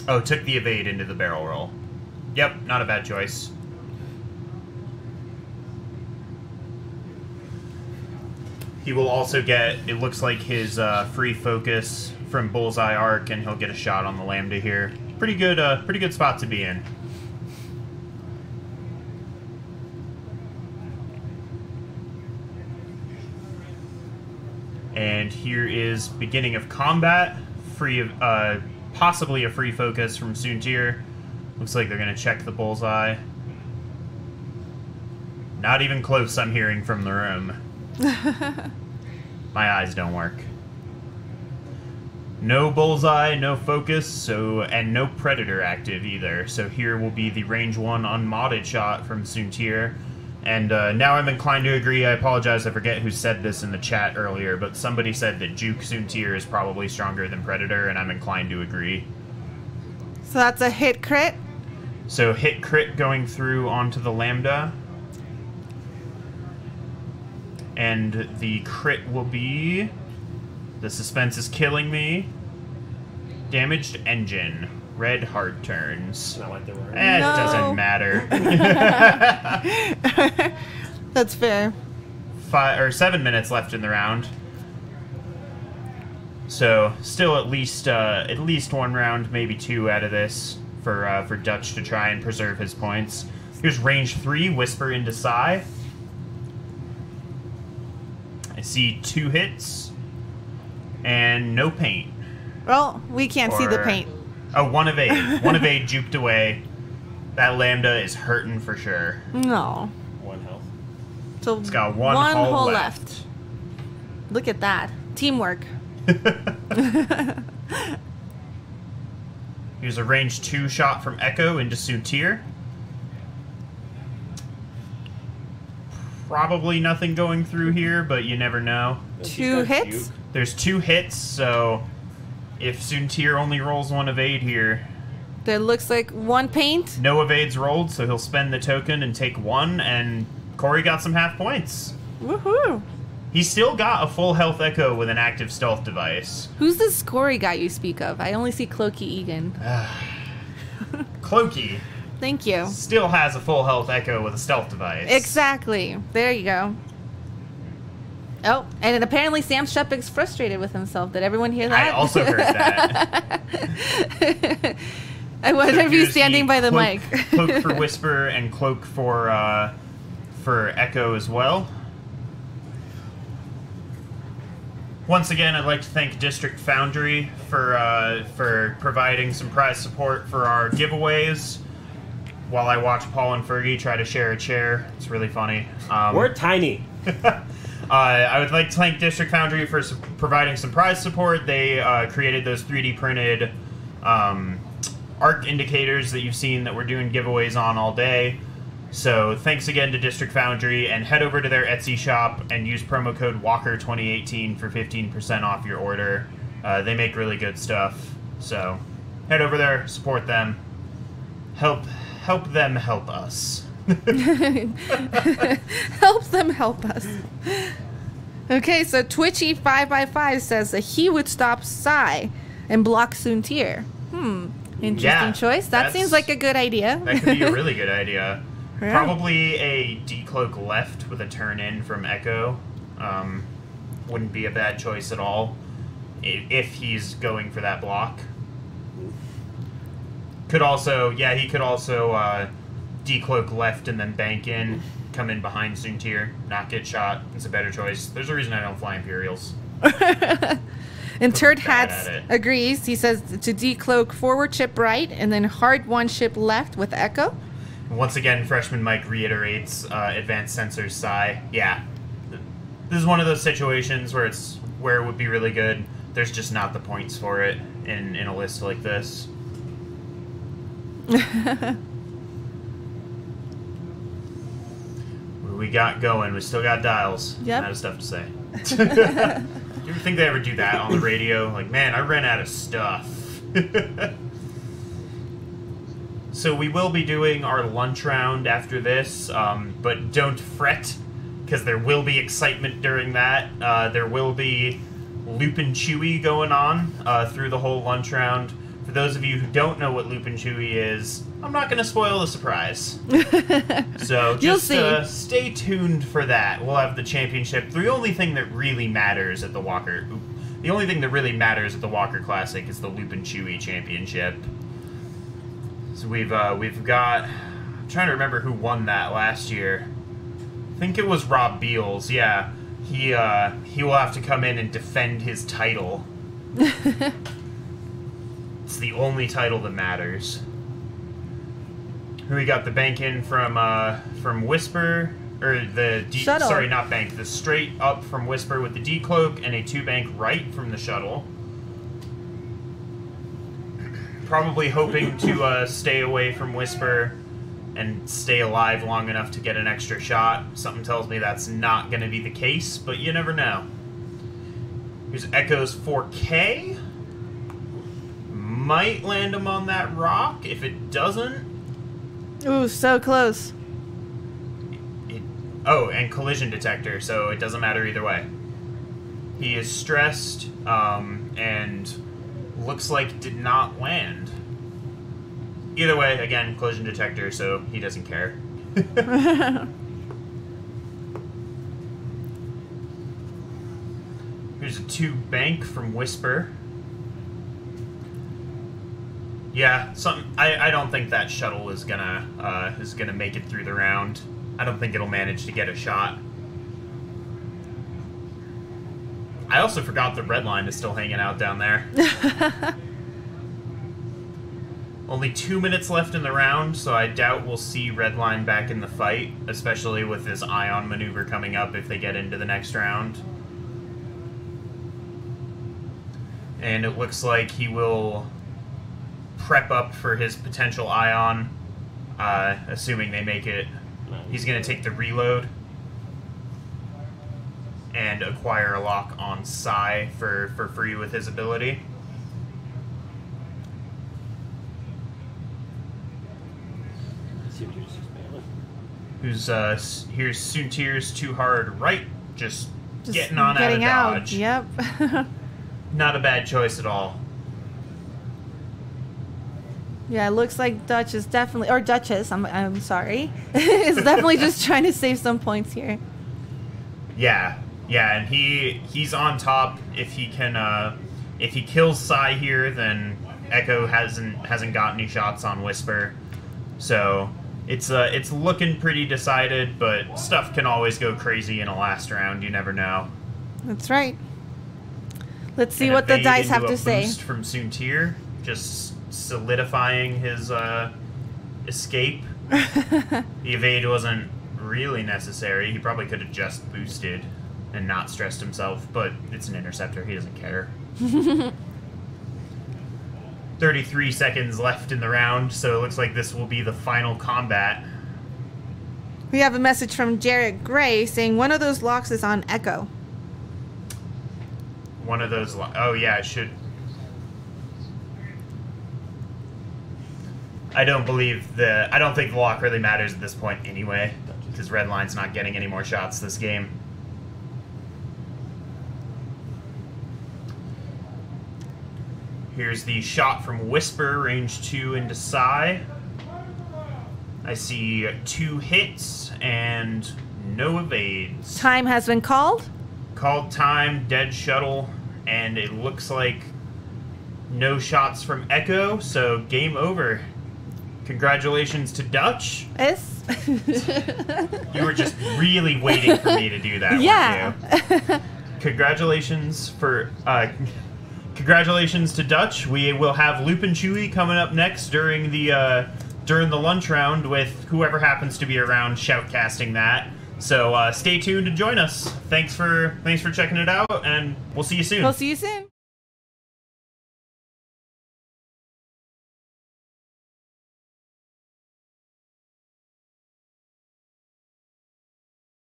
Speaker 1: Oh, took the evade into the barrel roll. Yep, not a bad choice. He will also get, it looks like, his free focus from Bullseye Arc, and he'll get a shot on the Lambda here. Pretty good spot to be in. And here is beginning of combat. Free of, possibly a free focus from Soontir. Looks like they're going to check the Bullseye. Not even close, I'm hearing from the room. My eyes don't work. No Bullseye, no focus, and no Predator active either. So here will be the range 1 unmodded shot from Soontir. And now I'm inclined to agree. I apologize, I forget who said this in the chat earlier, but somebody said that Juke Soontir is probably stronger than Predator, and I'm inclined to agree.
Speaker 2: So that's a hit crit?
Speaker 1: So hit crit going through onto the Lambda. And the crit will be... The suspense is killing me. Damaged engine. Red hard turns.
Speaker 4: Not like they were.
Speaker 1: It
Speaker 2: No.
Speaker 1: doesn't matter.
Speaker 2: That's fair.
Speaker 1: 7 minutes left in the round. So still at least 1 round, maybe 2 out of this for Duhtch to try and preserve his points. Here's range 3, Whisper into Psy. I see 2 hits and no paint.
Speaker 2: Well, we can't see the paint.
Speaker 1: Oh, 1 evade. 1 evade juked away. That Lambda is hurting for sure.
Speaker 2: No.
Speaker 4: 1 health.
Speaker 2: So
Speaker 1: It's got one
Speaker 2: hull
Speaker 1: hull
Speaker 2: left. Look at that. Teamwork.
Speaker 1: Here's a range 2 shot from Echo into Soontir. Probably nothing going through here, but you never know.
Speaker 2: 2 hits?
Speaker 1: There's 2 hits, so if Soontir only rolls 1 evade here,
Speaker 2: There looks like 1 paint.
Speaker 1: no evades rolled, so he'll spend the token and take 1, and Corey got some half points.
Speaker 2: Woohoo.
Speaker 1: He's still got a full health Echo with an active stealth device.
Speaker 2: Who's this Scory guy you speak of? I only see Cloaky Egan.
Speaker 1: Cloaky
Speaker 2: Thank you.
Speaker 1: still has a full health Echo with a stealth device.
Speaker 2: Exactly. There you go. Oh, and apparently Sam Shepard's frustrated with himself. Did everyone hear that?
Speaker 1: I also heard that.
Speaker 2: I wonder if he's standing by the
Speaker 1: cloak,
Speaker 2: mic.
Speaker 1: Cloak for Whisper and Cloak for Echo as well. Once again, I'd like to thank District Foundry for providing some prize support for our giveaways. While I watch Paul and Fergie try to share a chair, it's really funny.
Speaker 4: We're tiny.
Speaker 1: I would like to thank District Foundry for providing some prize support. They created those 3D printed arc indicators that you've seen that we're doing giveaways on all day. So thanks again to District Foundry, and head over to their Etsy shop and use promo code Walker2018 for 15% off your order. They make really good stuff. So head over there, support them. Help them help us.
Speaker 2: Help them help us. Okay, so Twitchy5x5 says that he would stop Psy and block Soontir. Interesting
Speaker 1: Yeah,
Speaker 2: choice. That seems like a good idea.
Speaker 1: That could be a really good idea.
Speaker 2: Right.
Speaker 1: Probably a decloak left with a turn in from Echo. Wouldn't be a bad choice at all if he's going for that block. Could also, yeah, he could also decloak left and then bank in, come in behind Soontir, not get shot. It's a better choice. There's a reason I don't fly Imperials.
Speaker 2: And Turd
Speaker 1: Bad
Speaker 2: Hats
Speaker 1: at it.
Speaker 2: agrees. He says to decloak forward chip right and then hard 1 chip left with Echo.
Speaker 1: Once again, Freshman Mike reiterates advanced sensors Psy. Yeah, this is one of those situations where it would be really good. There's just not the points for it in a list like this. What do we got going? We still got dials.
Speaker 2: Yep.
Speaker 1: I'm out of stuff to say. You ever think they ever do that on the radio? Like, man, I ran out of stuff. So we will be doing our lunch round after this, but don't fret. because there will be excitement during that. There will be Loop and Chewy going on through the whole lunch round. For those of you who don't know what Loop and Chewy is, I'm not going to spoil the surprise. So just stay tuned for that. We'll have the championship. The only thing that really matters at the Walker Classic is the Loop and Chewy championship. So we've got. I'm trying to remember who won that last year. I think it was Rob Beals. Yeah, he will have to come in and defend his title. It's the only title that matters. Who we got the bank in from Whisper, or the
Speaker 2: Shuttle.
Speaker 1: Sorry, not bank. The straight up from Whisper with the decloak, and a 2-bank right from the shuttle. Probably hoping to stay away from Whisper and stay alive long enough to get an extra shot. Something tells me that's not going to be the case, but you never know. Here's Echo's 4K. Might land him on that rock. If it doesn't...
Speaker 2: Ooh, so close.
Speaker 1: Oh, and collision detector, so it doesn't matter either way. He is stressed, and looks like did not land. Either way, again, collision detector, so he doesn't care. Here's a 2-bank from Whisper. Yeah, I don't think that shuttle is gonna make it through the round. I don't think it'll manage to get a shot. I also forgot the red line is still hanging out down there. Only 2 minutes left in the round, so I doubt we'll see Redline back in the fight, especially with this ion maneuver coming up if they get into the next round. And it looks like he will prep up for his potential ion, assuming they make it. He's going to take the reload and acquire a lock on Psy for free with his ability. Who's here's Soontir's too hard right, just getting on out of dodge.
Speaker 2: Yep.
Speaker 1: Not a bad choice at all.
Speaker 2: Yeah, it looks like Duhtch is definitely, or Duchess, I'm sorry, is definitely just trying to save some points here.
Speaker 1: Yeah, and he's on top. If he can, if he kills Psy here, then Echo hasn't got any shots on Whisper. So it's looking pretty decided, but stuff can always go crazy in a last round. You never know.
Speaker 2: That's right. Let's see what the dice have to say.
Speaker 1: Boost from Soontir, just solidifying his escape. The evade wasn't really necessary. He probably could have just boosted and not stressed himself, but it's an interceptor. He doesn't care. 33 seconds left in the round, so it looks like this will be the final combat.
Speaker 2: We have a message from Jarrett Gray saying one of those locks is on Echo.
Speaker 1: One of those... Oh, yeah, it should... I don't think the lock really matters at this point anyway, because Redline's not getting any more shots this game. Here's the shot from Whisper, range 2 into Psy. I see 2 hits and no evades.
Speaker 2: Time has been called.
Speaker 1: Called time, dead shuttle, and it looks like no shots from Echo, so game over. Congratulations to Duhtch.
Speaker 2: Yes.
Speaker 1: You were just really waiting for me to do that,
Speaker 2: yeah.
Speaker 1: weren't you? Congratulations to Duhtch. We will have Loop and Chewy coming up next during the lunch round with whoever happens to be around shoutcasting that. So stay tuned and join us. Thanks for checking it out, and we'll see you soon.
Speaker 2: We'll see you soon.